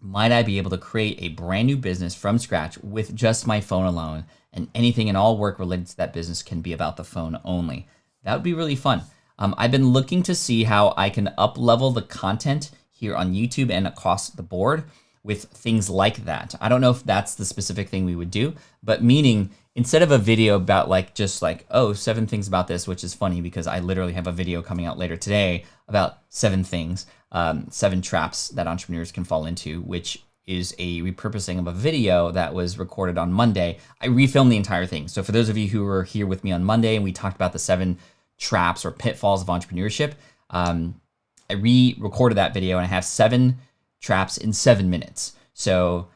might I be able to create a brand new business from scratch with just my phone alone, and anything and all work related to that business can be about the phone only? That would be really fun. I've been looking to see how I can up-level the content here on YouTube and across the board with things like that. I don't know if that's the specific thing we would do, but meaning instead of a video about like just like, oh, 7 things about this, which is funny because I literally have a video coming out later today about 7 things, 7 traps that entrepreneurs can fall into, which is a repurposing of a video that was recorded on Monday. I refilmed the entire thing. So for those of you who were here with me on Monday and we talked about the 7 traps or pitfalls of entrepreneurship, I re-recorded that video and I have 7 traps in 7 minutes. So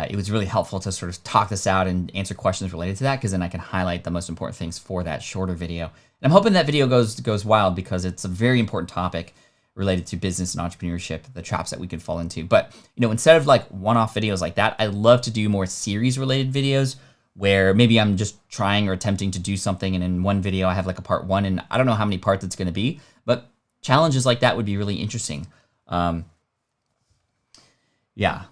it was really helpful to sort of talk this out and answer questions related to that, because then I can highlight the most important things for that shorter video. And I'm hoping that video goes wild because it's a very important topic related to business and entrepreneurship, the traps that we could fall into. But instead of like one-off videos like that, I love to do more series-related videos where maybe I'm just trying or attempting to do something, and in one video I have like a part 1, and I don't know how many parts it's going to be, but challenges like that would be really interesting. Yeah.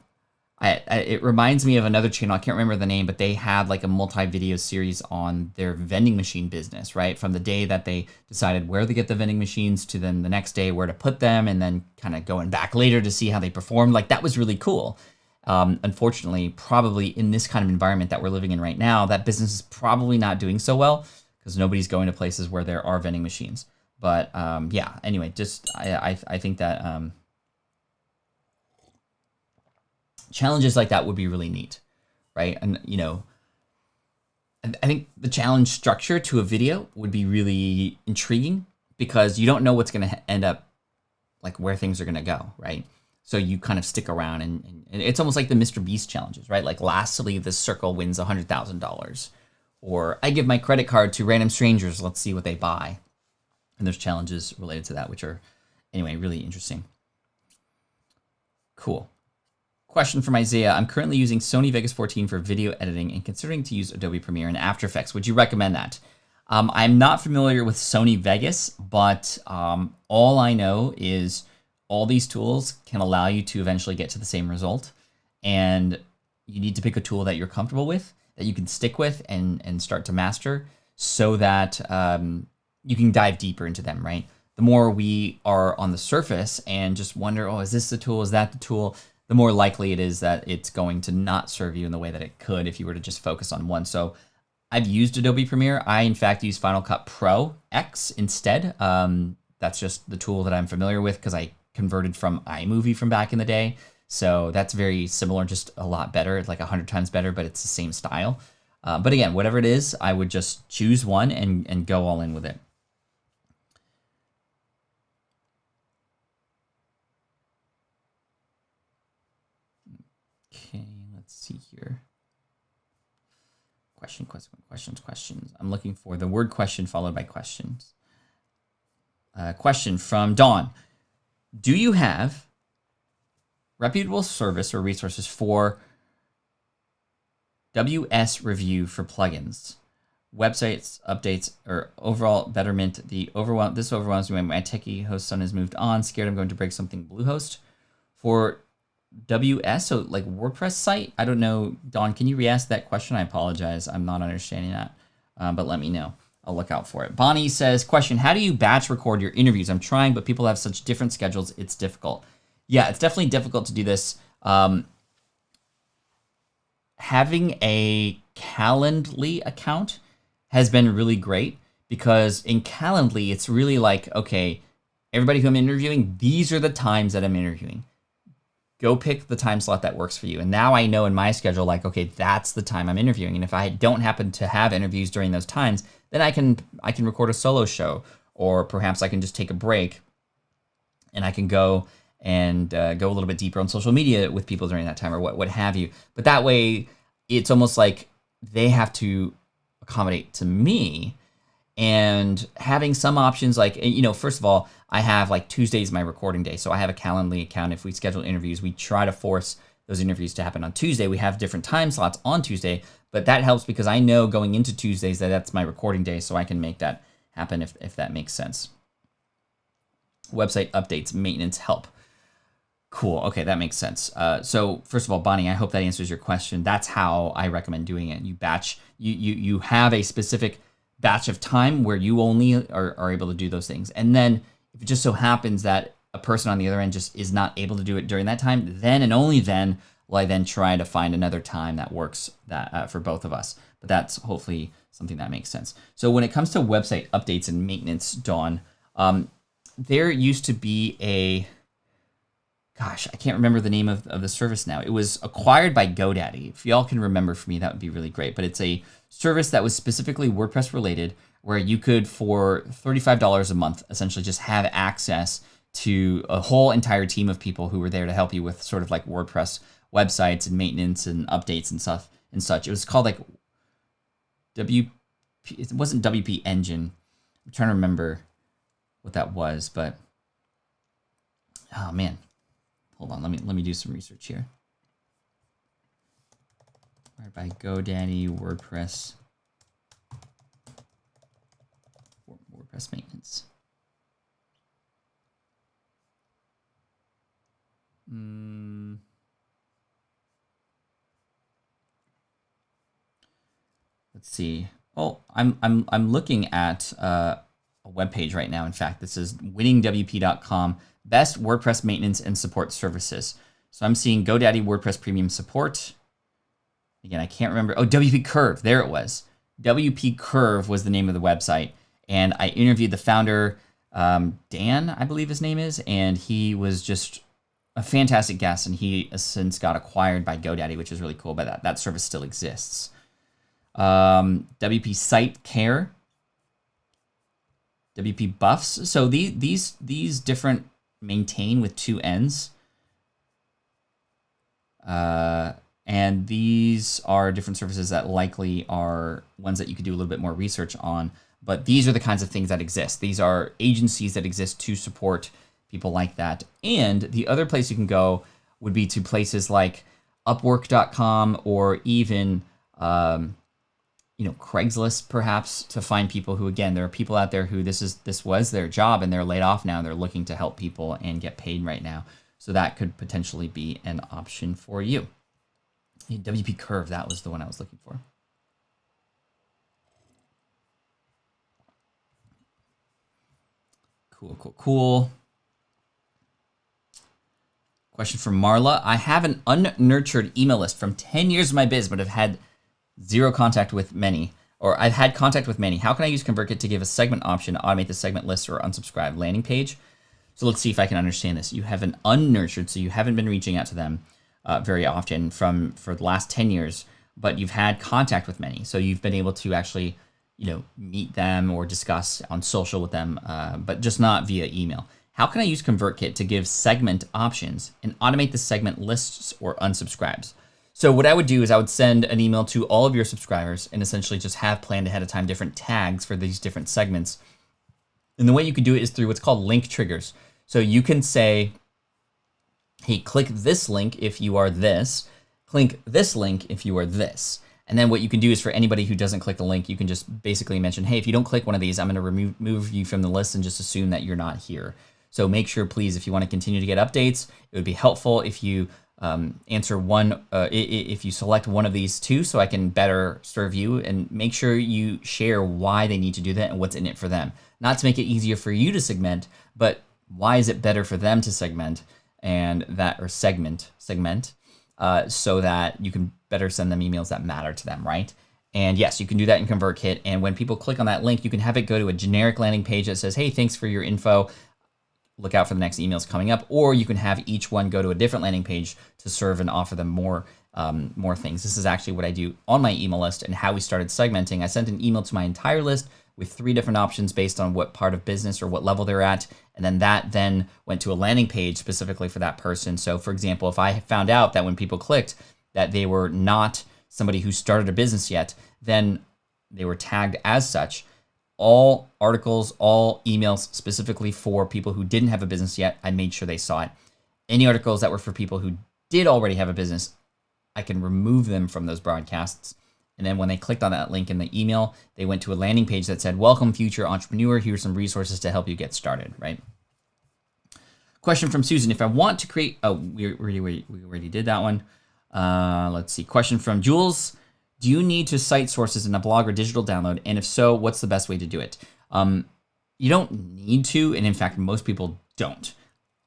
It reminds me of another channel. I can't remember the name, but they had like a multi-video series on their vending machine business, right? From the day that they decided where to get the vending machines to then the next day where to put them, and then kind of going back later to see how they performed. Like, that was really cool. Unfortunately, probably in this kind of environment that we're living in right now, that business is probably not doing so well because nobody's going to places where there are vending machines. But yeah, anyway, just I think that challenges like that would be really neat, right? And I think the challenge structure to a video would be really intriguing because you don't know what's going to end up, like where things are going to go, right? So you kind of stick around, and it's almost like the Mr. Beast challenges, right? Like, last to leave this circle wins $100,000, or I give my credit card to random strangers, let's see what they buy. And there's challenges related to that, which are, anyway, really interesting. Cool. Question from Isaiah. I'm currently using Sony Vegas 14 for video editing and considering to use Adobe Premiere and After Effects. Would you recommend that? I'm not familiar with Sony Vegas, but all I know is all these tools can allow you to eventually get to the same result. And you need to pick a tool that you're comfortable with, that you can stick with and start to master, so that you can dive deeper into them, right? The more we are on the surface and just wonder, oh, is this the tool? Is that the tool? The more likely it is that it's going to not serve you in the way that it could if you were to just focus on one. So I've used Adobe Premiere. I, in fact, use Final Cut Pro X instead. That's just the tool that I'm familiar with because I converted from iMovie from back in the day. So that's very similar, just a lot better. It's like 100 times better, but it's the same style. But again, whatever it is, I would just choose one and go all in with it. Okay, let's see here. Questions. I'm looking for the word question followed by questions. Question from Dawn. Do you have reputable service or resources for WS review for plugins, websites, updates, or overall betterment? This overwhelms me when my techie host son has moved on. Scared I'm going to break something Bluehost. For WS, so like WordPress site? I don't know. Dawn, can you re-ask that question? I apologize. I'm not understanding that, but let me know. I'll look out for it. Bonnie says, question, how do you batch record your interviews? I'm trying, but people have such different schedules. It's difficult. Yeah, it's definitely difficult to do this. Having a Calendly account has been really great because in Calendly, it's really like, okay, everybody who I'm interviewing, these are the times that I'm interviewing. Go pick the time slot that works for you. And now I know in my schedule, like, okay, that's the time I'm interviewing. And if I don't happen to have interviews during those times, then I can record a solo show, or perhaps I can just take a break and I can go and go a little bit deeper on social media with people during that time, or what have you. But that way, it's almost like they have to accommodate to me. And having some options, like, first of all, I have like Tuesday's my recording day. So I have a Calendly account. If we schedule interviews, we try to force those interviews to happen on Tuesday. We have different time slots on Tuesday, but that helps because I know going into Tuesdays that that's my recording day, so I can make that happen if that makes sense. Website updates, maintenance, help. Cool. Okay, that makes sense. So first of all, Bonnie, I hope that answers your question. That's how I recommend doing it. You batch. You have a specific batch of time where you only are able to do those things. And then if it just so happens that a person on the other end just is not able to do it during that time, then and only then will I then try to find another time that works for both of us. but that's hopefully something that makes sense. So when it comes to website updates and maintenance, Dawn, there used to be a, gosh, I can't remember the name of the service now. It was acquired by GoDaddy. If y'all can remember for me, that would be really great. But it's a service that was specifically WordPress related, where you could, for $35 a month, essentially just have access to a whole entire team of people who were there to help you with sort of like WordPress websites and maintenance and updates and stuff and such. It was called like it wasn't WP Engine. I'm trying to remember what that was, but oh man, hold on. Let me do some research here. All right, by GoDaddy WordPress maintenance. Let's see. Oh, I'm looking at a web page right now. In fact, this is winningwp.com, best WordPress maintenance and support services. So I'm seeing GoDaddy WordPress Premium Support. Again, I can't remember. Oh, WP Curve. There it was. WP Curve was the name of the website. And I interviewed the founder, Dan, I believe his name is, and he was just a fantastic guest, and he has since got acquired by GoDaddy, which is really cool, but that service still exists. WP Site Care, WP Buffs. So these different maintain with two N's. And these are different services that likely are ones that you could do a little bit more research on. But these are the kinds of things that exist. These are agencies that exist to support people like that. And the other place you can go would be to places like Upwork.com or even Craigslist, perhaps, to find people who, again, there are people out there who this was their job and they're laid off now. They're looking to help people and get paid right now. So that could potentially be an option for you. WP Curve, that was the one I was looking for. Cool. Question from Marla. I have an unnurtured email list from 10 years of my biz, but have had zero contact with many, or I've had contact with many. How can I use Convertkit to give a segment option, automate the segment list or unsubscribe landing page? So let's see if I can understand this. You have an unnurtured, so you haven't been reaching out to them very often for the last 10 years, but you've had contact with many. So you've been able to actually meet them or discuss on social with them, but just not via email. How can I use Convertkit to give segment options and automate the segment lists or unsubscribes? So what I would do is I would send an email to all of your subscribers and essentially just have planned ahead of time different tags for these different segments. And the way you can do it is through what's called link triggers. So you can say, hey, click this link if you are this, click this link if you are this. And then what you can do is for anybody who doesn't click the link, you can just basically mention, hey, if you don't click one of these, I'm going to remove you from the list and just assume that you're not here. So make sure, please, if you want to continue to get updates, it would be helpful if you answer one, if you select one of these two, so I can better serve you, and make sure you share why they need to do that and what's in it for them. Not to make it easier for you to segment, but why is it better for them to segment so that you can better send them emails that matter to them, right? And yes, you can do that in Convertkit. And when people click on that link, you can have it go to a generic landing page that says, hey, thanks for your info. Look out for the next emails coming up. Or you can have each one go to a different landing page to serve and offer them more things. This is actually what I do on my email list and how we started segmenting. I sent an email to my entire list with 3 different options based on what part of business or what level they're at. And then that then went to a landing page specifically for that person. So for example, if I found out that when people clicked that they were not somebody who started a business yet, then they were tagged as such. All articles, all emails specifically for people who didn't have a business yet, I made sure they saw it. Any articles that were for people who did already have a business, I can remove them from those broadcasts. And then when they clicked on that link in the email, they went to a landing page that said, welcome future entrepreneur, here's some resources to help you get started, right? Question from Susan. If I want to create, we already did that one. Let's see. Question from Jules. Do you need to cite sources in a blog or digital download? And if so, what's the best way to do it? You don't need to, and in fact, most people don't.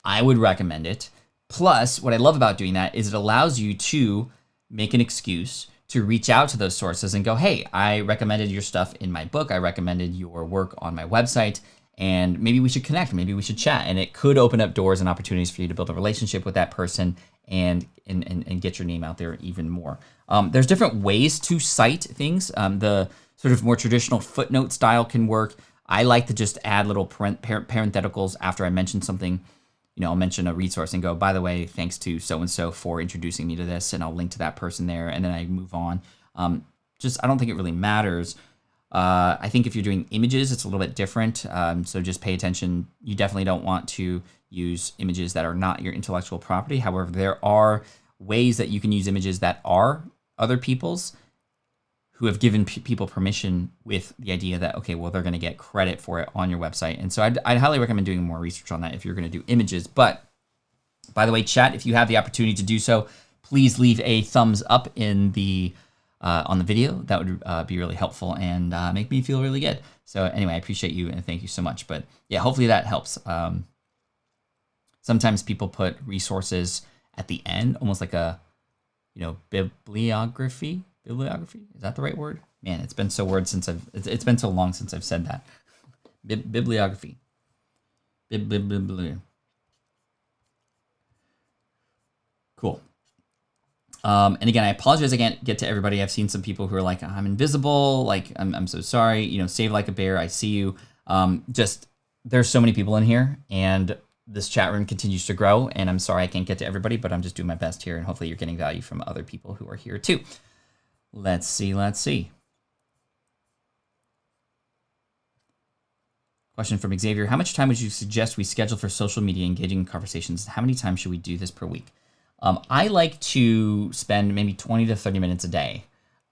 I would recommend it. Plus, what I love about doing that is it allows you to make an excuse to reach out to those sources and go, hey, I recommended your stuff in my book. I recommended your work on my website, and maybe we should connect. Maybe we should chat. And it could open up doors and opportunities for you to build a relationship with that person and get your name out there even more. There's different ways to cite things. The sort of more traditional footnote style can work. I like to just add little parentheticals after I mention something. I'll mention a resource and go, by the way, thanks to so-and-so for introducing me to this, and I'll link to that person there, and then I move on. I don't think it really matters. I think if you're doing images, it's a little bit different. So just pay attention. You definitely don't want to use images that are not your intellectual property. However, there are ways that you can use images that are other people's, who have given people permission with the idea that, okay, well, they're going to get credit for it on your website. And so I'd highly recommend doing more research on that if you're going to do images. But by the way, chat, if you have the opportunity to do so, please leave a thumbs up in the on the video. That would be really helpful and make me feel really good. So anyway, I appreciate you and thank you so much. But yeah, hopefully that helps. Sometimes people put resources at the end, almost like a, bibliography. Bibliography? Is that the right word? Man, it's been so long since I've said that. Bibliography. Cool. And again, I apologize I can't get to everybody. I've seen some people who are like, I'm invisible. Like, I'm so sorry. Save like a bear. I see you. There's so many people in here, and this chat room continues to grow. And I'm sorry I can't get to everybody, but I'm just doing my best here. And hopefully you're getting value from other people who are here too. Let's see. Question from Xavier. How much time would you suggest we schedule for social media engaging conversations? How many times should we do this per week? I like to spend maybe 20 to 30 minutes a day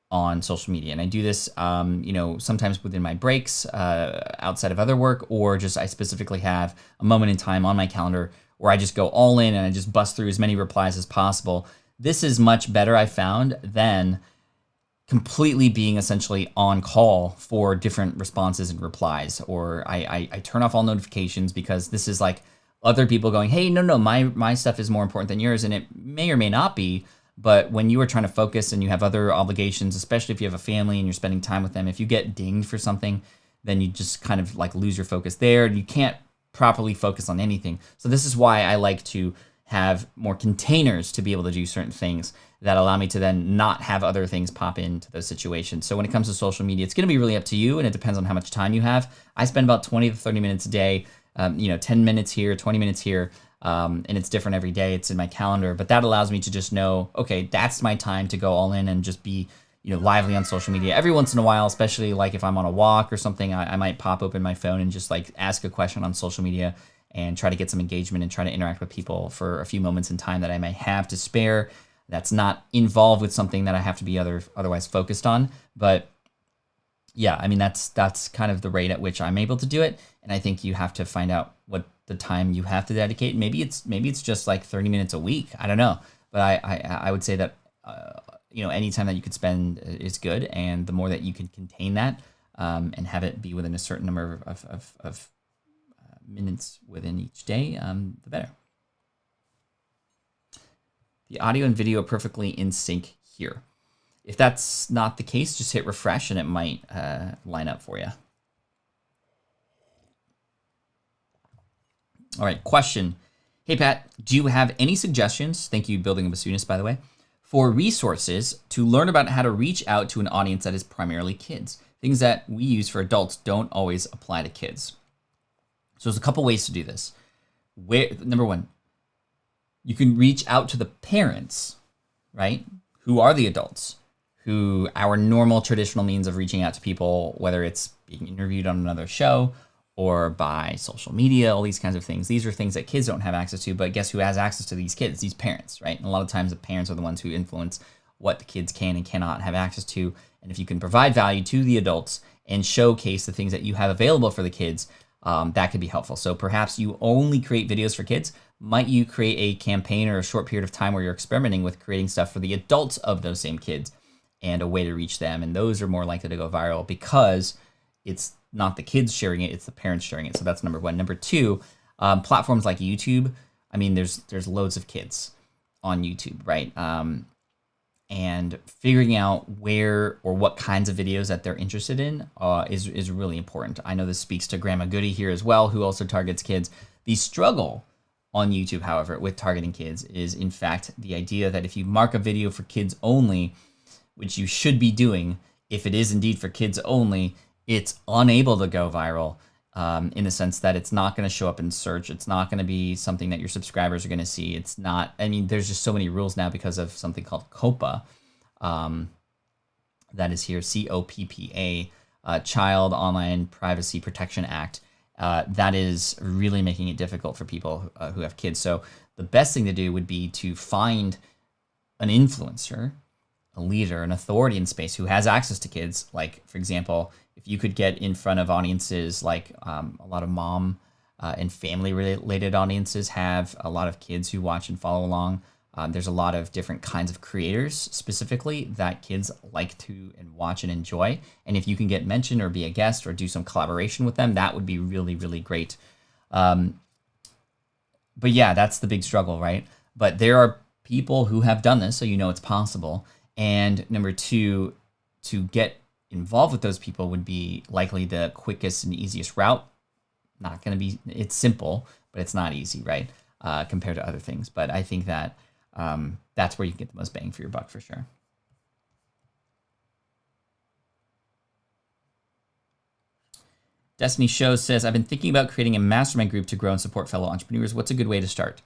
on social media. And I do this, sometimes within my breaks, outside of other work, or just I specifically have a moment in time on my calendar where I just go all in and I just bust through as many replies as possible. This is much better, I found, than completely being essentially on call for different responses and replies, or I turn off all notifications, because this is like other people going, hey, no, my stuff is more important than yours, and it may or may not be, but when you are trying to focus and you have other obligations, especially if you have a family and you're spending time with them, if you get dinged for something, then you just kind of like lose your focus there, and you can't properly focus on anything. So this is why I like to have more containers to be able to do certain things that allow me to then not have other things pop into those situations. So when it comes to social media, it's going to be really up to you, and it depends on how much time you have. I spend about 20 to 30 minutes a day, 10 minutes here, 20 minutes here, and it's different every day. It's in my calendar, but that allows me to just know, okay, that's my time to go all in and just be, lively on social media. Every once in a while, especially like if I'm on a walk or something, I might pop open my phone and just like ask a question on social media and try to get some engagement and try to interact with people for a few moments in time that I may have to spare. That's not involved with something that I have to be otherwise focused on. But yeah, I mean, that's kind of the rate at which I'm able to do it. And I think you have to find out what the time you have to dedicate. Maybe it's just like 30 minutes a week. I don't know. But I would say that, any time that you could spend is good. And the more that you can contain that and have it be within a certain number of minutes within each day, the better. The audio and video are perfectly in sync here. If that's not the case, just hit refresh and it might line up for you. All right, question. Hey, Pat, do you have any suggestions? Thank you, Building a Bassoonist, by the way, for resources to learn about how to reach out to an audience that is primarily kids. Things that we use for adults don't always apply to kids. So there's a couple ways to do this. Number one, you can reach out to the parents, right? Who are the adults, who our normal traditional means of reaching out to people, whether it's being interviewed on another show or by social media, all these kinds of things. These are things that kids don't have access to, but guess who has access to these kids? These parents, right? And a lot of times the parents are the ones who influence what the kids can and cannot have access to. And if you can provide value to the adults and showcase the things that you have available for the kids, that could be helpful. So perhaps you only create videos for kids. Might you create a campaign or a short period of time where you're experimenting with creating stuff for the adults of those same kids and a way to reach them? And those are more likely to go viral because it's not the kids sharing it, it's the parents sharing it. So that's number one. Number two, platforms like YouTube. I mean, there's loads of kids on YouTube, right? and figuring out where or what kinds of videos that they're interested in is really important. I know this speaks to Grandma Goody here as well, who also targets kids. The struggle on YouTube, however, with targeting kids is, in fact, the idea that if you mark a video for kids only, which you should be doing if it is indeed for kids only, it's unable to go viral in the sense that it's not going to show up in search. It's not going to be something that your subscribers are going to see. It's not, I mean, there's just so many rules now because of something called COPPA. That is here, COPPA, Child Online Privacy Protection Act. That is really making it difficult for people who have kids. So the best thing to do would be to find an influencer, a leader, an authority in space who has access to kids. Like, for example, if you could get in front of audiences like a lot of mom and family related audiences have a lot of kids who watch and follow along. There's a lot of different kinds of creators specifically that kids like to and watch and enjoy. And if you can get mentioned or be a guest or do some collaboration with them, that would be really, really great. But yeah, that's the big struggle, right? But there are people who have done this, so you know it's possible. And number two, to get involved with those people would be likely the quickest and easiest route. Not going to be, it's simple, but it's not easy, right? Compared to other things. But I think that that's where you can get the most bang for your buck for sure. Destiny Shows says, I've been thinking about creating a mastermind group to grow and support fellow entrepreneurs. What's a good way to start?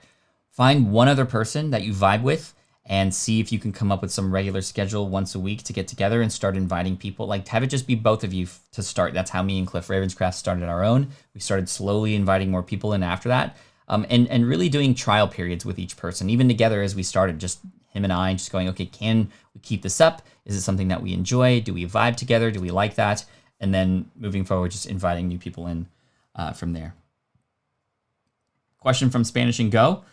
Find one other person that you vibe with and see if you can come up with some regular schedule once a week to get together and start inviting people. Like, have it just be both of you to start. That's how me and Cliff Ravenscraft started our own. We started slowly inviting more people in after that. And really doing trial periods with each person, even together as we started, just him and I, just going, okay, can we keep this up? Is it something that we enjoy? Do we vibe together? Do we like that? And then moving forward, just inviting new people in from there. Question from Spanish and Go.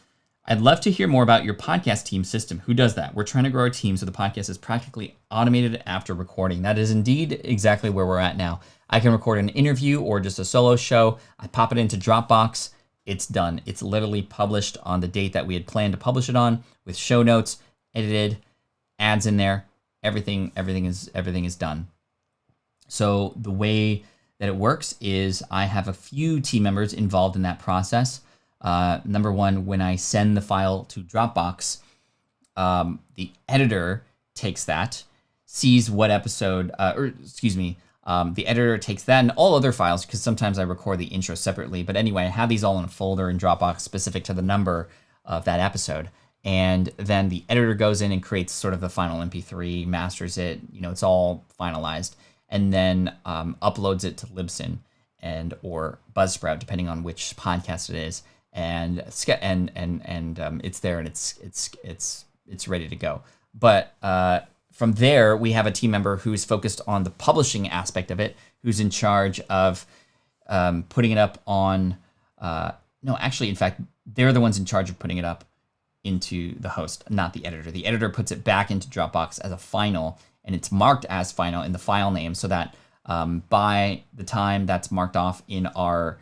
I'd love to hear more about your podcast team system. Who does that? We're trying to grow our team so the podcast is practically automated after recording. That is indeed exactly where we're at now. I can record an interview or just a solo show. I pop it into Dropbox. It's done. It's literally published on the date that we had planned to publish it on, with show notes, edited, ads in there. Everything is done. So the way that it works is I have a few team members involved in that process. Number one, when I send the file to Dropbox, the editor takes that, sees what episode, the editor takes that and all other files, because sometimes I record the intro separately. But anyway, I have these all in a folder in Dropbox specific to the number of that episode. And then the editor goes in and creates sort of the final MP3, masters it, it's all finalized, and then uploads it to Libsyn and or Buzzsprout, depending on which podcast it is. And it's there and it's ready to go. But from there, we have a team member who's focused on the publishing aspect of it, who's in charge of putting it up on. In fact, they're the ones in charge of putting it up into the host, not the editor. The editor puts it back into Dropbox as a final, and it's marked as final in the file name, so that by the time that's marked off in our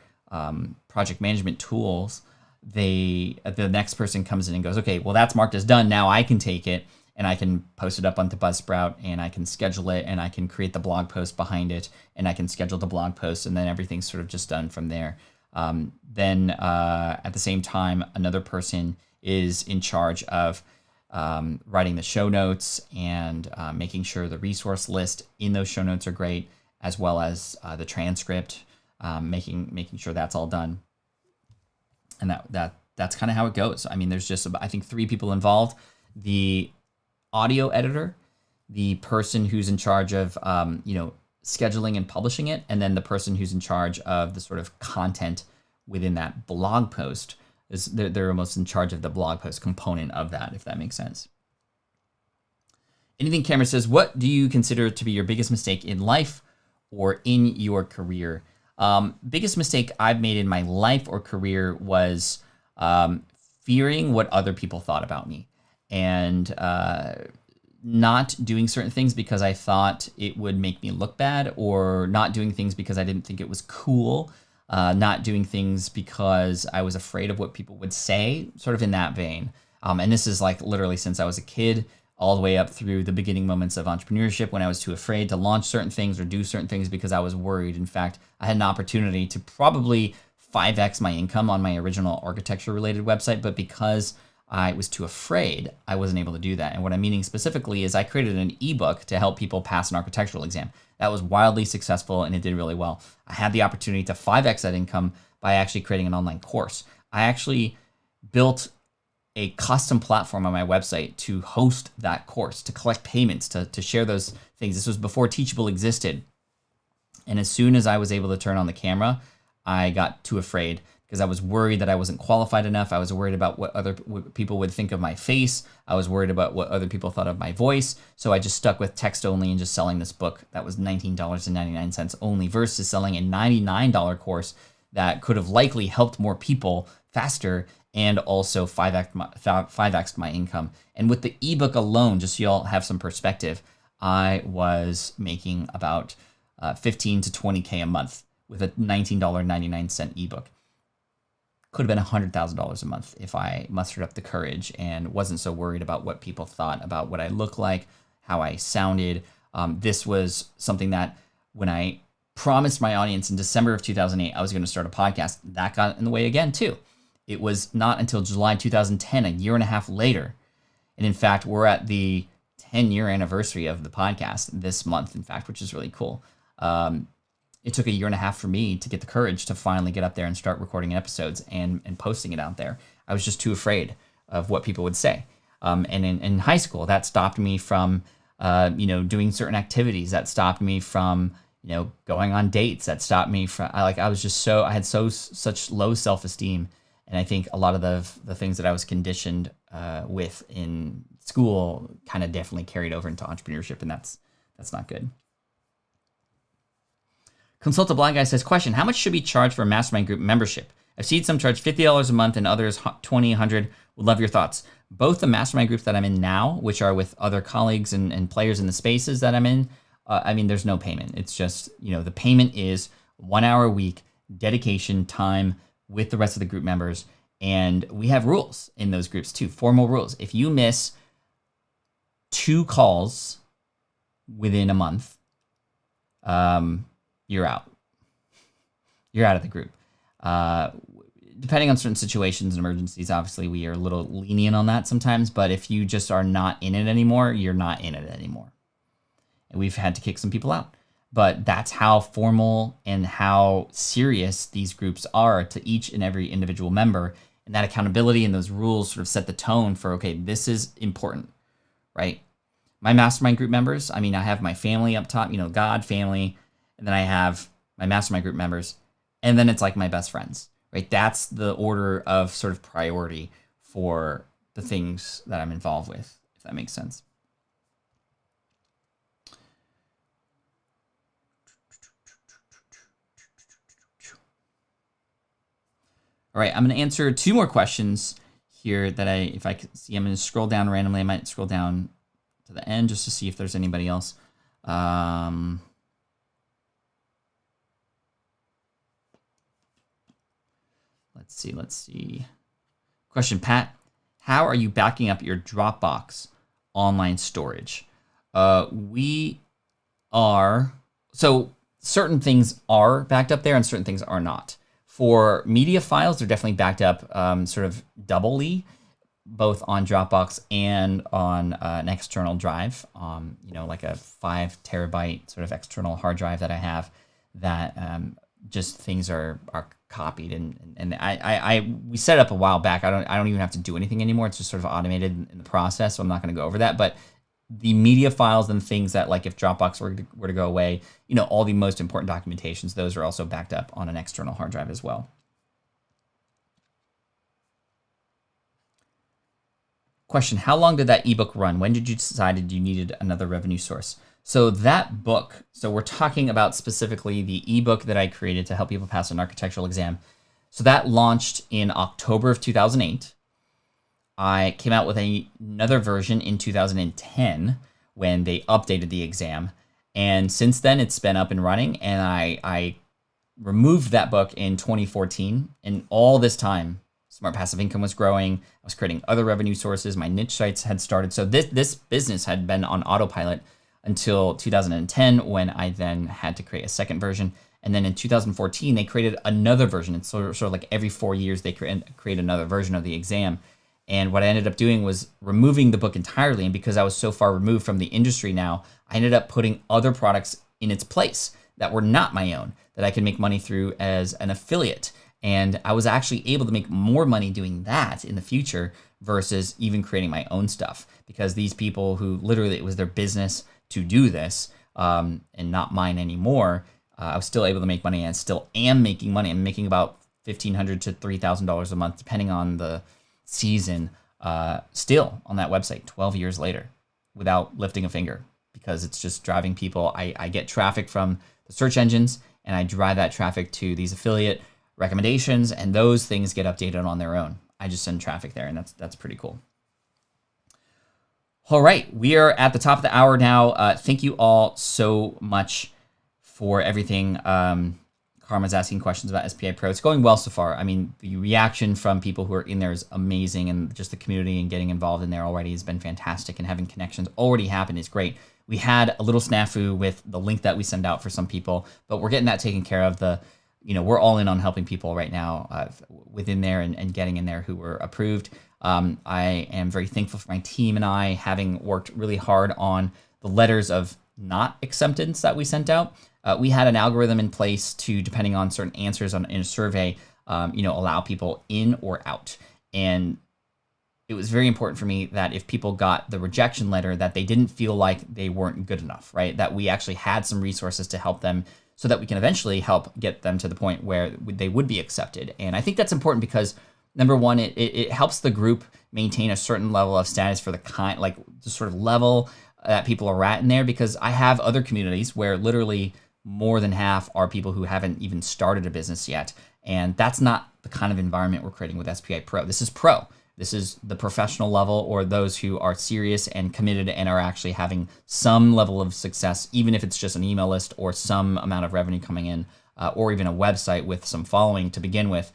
project management tools, the next person comes in and goes, okay, well, that's marked as done. Now I can take it and I can post it up onto Buzzsprout, and I can schedule it, and I can create the blog post behind it, and I can schedule the blog post, and then everything's sort of just done from there. Then at the same time, another person is in charge of writing the show notes and making sure the resource list in those show notes are great, as well as the transcript, making sure that's all done. And that's kind of how it goes. I mean, there's just, I think, 3 people involved. The audio editor, the person who's in charge of, scheduling and publishing it, and then the person who's in charge of the sort of content within that blog post. They're almost in charge of the blog post component of that, if that makes sense. Anything Cameron says, what do you consider to be your biggest mistake in life or in your career? Biggest mistake I've made in my life or career was fearing what other people thought about me, and not doing certain things because I thought it would make me look bad, or not doing things because I didn't think it was cool, not doing things because I was afraid of what people would say, sort of in that vein. And this is like literally since I was a kid, all the way up through the beginning moments of entrepreneurship when I was too afraid to launch certain things or do certain things because I was worried. In fact, I had an opportunity to probably 5x my income on my original architecture related website, but because I was too afraid, I wasn't able to do that. And what I'm meaning specifically is I created an ebook to help people pass an architectural exam. That was wildly successful and it did really well. I had the opportunity to 5x that income by actually creating an online course. I actually built a custom platform on my website to host that course, to collect payments, to share those things. This was before Teachable existed. And as soon as I was able to turn on the camera, I got too afraid because I was worried that I wasn't qualified enough. I was worried about what people would think of my face. I was worried about what other people thought of my voice. So I just stuck with text only and just selling this book that was $19.99 only versus selling a $99 course that could have likely helped more people faster and also 5x my income. And with the ebook alone, just so y'all have some perspective, I was making about 15 to 20K a month with a $19.99 ebook. Could have been $100,000 a month if I mustered up the courage and wasn't so worried about what people thought about what I looked like, how I sounded. This was something that when I promised my audience in December of 2008, I was going to start a podcast, that got in the way again too. It was not until July 2010, a year and a half later. And in fact, we're at the 10-year anniversary of the podcast this month, in fact, which is really cool. It took a year and a half for me to get the courage to finally get up there and start recording episodes and posting it out there. I was just too afraid of what people would say. And in high school, that stopped me from, doing certain activities. That stopped me from, going on dates. That stopped me from, I had such low self-esteem. And I think a lot of the things that I was conditioned with in school kind of definitely carried over into entrepreneurship, and that's not good. Consult a Blind Guy says, question, how much should be charged for a Mastermind Group membership? I've seen some charge $50 a month and others $20, $100. Would love your thoughts. Both the Mastermind Groups that I'm in now, which are with other colleagues and players in the spaces that I'm in, there's no payment. It's just, the payment is 1 hour a week, dedication, time with the rest of the group members. And we have rules in those groups too, formal rules. If you miss 2 calls within a month, you're out. You're out of the group. Depending on certain situations and emergencies, obviously we are a little lenient on that sometimes, but if you just are not in it anymore, you're not in it anymore. And we've had to kick some people out. But that's how formal and how serious these groups are to each and every individual member. And that accountability and those rules sort of set the tone for, okay, this is important, right? My Mastermind Group members, I have my family up top, God, family, and then I have my Mastermind Group members, and then it's like my best friends, right? That's the order of sort of priority for the things that I'm involved with, if that makes sense. All right, I'm going to answer 2 more questions here that if I could see, I'm going to scroll down randomly. I might scroll down to the end just to see if there's anybody else. Let's see. Question, Pat, how are you backing up your Dropbox online storage? We are, so certain things are backed up there and certain things are not. For media files, they're definitely backed up sort of doubly, both on Dropbox and on an external drive, like a 5 terabyte sort of external hard drive that I have that just things are copied and we set it up a while back. I don't even have to do anything anymore. It's just sort of automated in the process, so I'm not going to go over that. But the media files and things that, like if Dropbox were to go away, all the most important documentations, those are also backed up on an external hard drive as well. Question, how long did that ebook run? When did you decide you needed another revenue source? So that book, so we're talking about specifically the ebook that I created to help people pass an architectural exam. So that launched in October of 2008. I came out with another version in 2010 when they updated the exam. And since then, it's been up and running. And I removed that book in 2014. And all this time, Smart Passive Income was growing. I was creating other revenue sources. My niche sites had started. So this business had been on autopilot until 2010, when I then had to create a second version. And then in 2014, they created another version. It's sort of like every 4 years, they create another version of the exam. And what I ended up doing was removing the book entirely. And because I was so far removed from the industry now, I ended up putting other products in its place that were not my own, that I could make money through as an affiliate. And I was actually able to make more money doing that in the future versus even creating my own stuff, because these people who literally it was their business to do this and not mine anymore, I was still able to make money and still am making money. I'm making about $1,500 to $3,000 a month, depending on the season, still on that website 12 years later without lifting a finger, because it's just driving people. I get traffic from the search engines and I drive that traffic to these affiliate recommendations, and those things get updated on their own. I just send traffic there, and that's pretty cool. All right, we are at the top of the hour now. Thank you all so much for everything. Karma's asking questions about SPI Pro. It's going well so far. I mean, the reaction from people who are in there is amazing, and just the community and getting involved in there already has been fantastic, and having connections already happen is great. We had a little snafu with the link that we send out for some people, but we're getting that taken care of. We're all in on helping people right now within there and getting in there who were approved. I am very thankful for my team and I, having worked really hard on the letters of not acceptance that we sent out. We had an algorithm in place to, depending on certain answers in a survey, allow people in or out. And it was very important for me that if people got the rejection letter, that they didn't feel like they weren't good enough, right? That we actually had some resources to help them so that we can eventually help get them to the point where they would be accepted. And I think that's important because, number one, it helps the group maintain a certain level of status for the sort of level that people are at in there, because I have other communities where literally more than half are people who haven't even started a business yet. And that's not the kind of environment we're creating with SPI Pro. This is pro. This is the professional level, or those who are serious and committed and are actually having some level of success, even if it's just an email list or some amount of revenue coming in, or even a website with some following to begin with.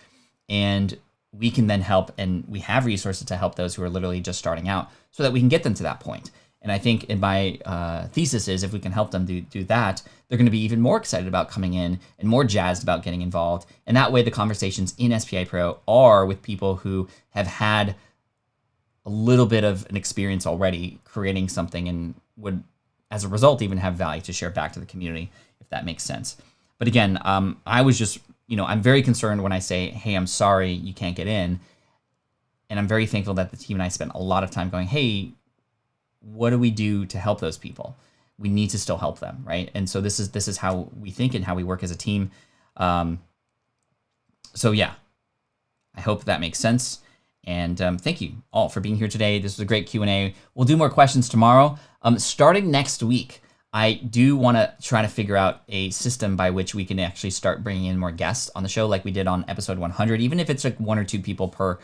And we can then help, and we have resources to help those who are literally just starting out so that we can get them to that point. And I think in my thesis is, if we can help them do that, they're going to be even more excited about coming in and more jazzed about getting involved. And that way the conversations in SPI Pro are with people who have had a little bit of an experience already creating something, and would, as a result, even have value to share back to the community, if that makes sense. But again, I was just, I'm very concerned when I say, hey, I'm sorry you can't get in. And I'm very thankful that the team and I spent a lot of time going, hey, what do we do to help those people? We need to still help them, right? And so this is how we think and how we work as a team. So yeah, I hope that makes sense. And thank you all for being here today. This was a great Q&A. We'll do more questions tomorrow. Starting next week, I do want to try to figure out a system by which we can actually start bringing in more guests on the show, like we did on episode 100, even if it's like 1 or 2 people per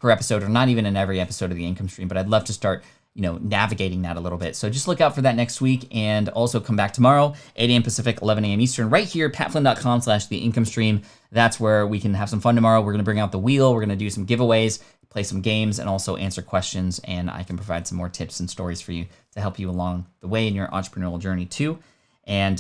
episode, or not even in every episode of the Income Stream. But I'd love to start navigating that a little bit. So just look out for that next week, and also come back tomorrow, 8 a.m. Pacific, 11 a.m. Eastern, right here, patflynn.com/theincomestream. That's where we can have some fun tomorrow. We're going to bring out the wheel. We're going to do some giveaways, play some games, and also answer questions. And I can provide some more tips and stories for you to help you along the way in your entrepreneurial journey too. And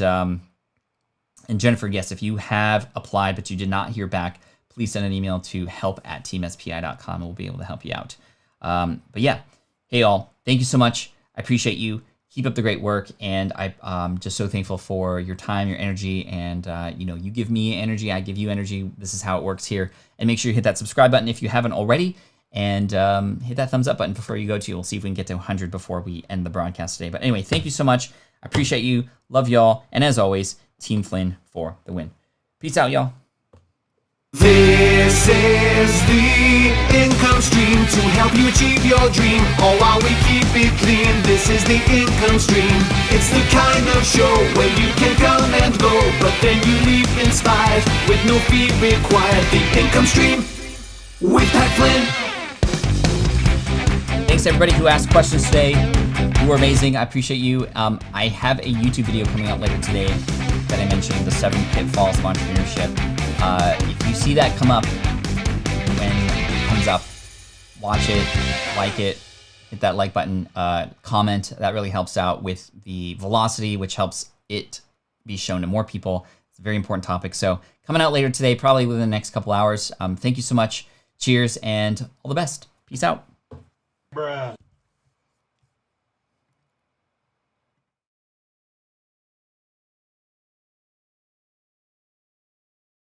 Jennifer, yes, if you have applied but you did not hear back, please send an email to help@teamspi.com and we'll be able to help you out. But yeah, hey all, thank you so much. I appreciate you. Keep up the great work, and I'm just so thankful for your time, your energy, and you give me energy, I give you energy. This is how it works here. And make sure you hit that subscribe button if you haven't already, and hit that thumbs up button before you go to. We'll see if we can get to 100 before we end the broadcast today. But anyway, thank you so much. I appreciate you. Love y'all. And as always, Team Flynn for the win. Peace out, y'all. This is the income stream to help you achieve your dream, all while we keep it clean. This is the income stream. It's the kind of show where you can come and go, but then you leave inspired with no fee required. The income stream with Pat Flynn. Thanks to everybody who asked questions today. You were amazing. I appreciate you. I have a YouTube video coming out later today that I mentioned, the 7 pitfalls of entrepreneurship. If you see that come up when it comes thumbs up, watch it, like it, hit that like button, comment. That really helps out with the velocity, which helps it be shown to more people. It's a very important topic. So coming out later today, probably within the next couple hours. Thank you so much. Cheers and all the best. Peace out. Bruh.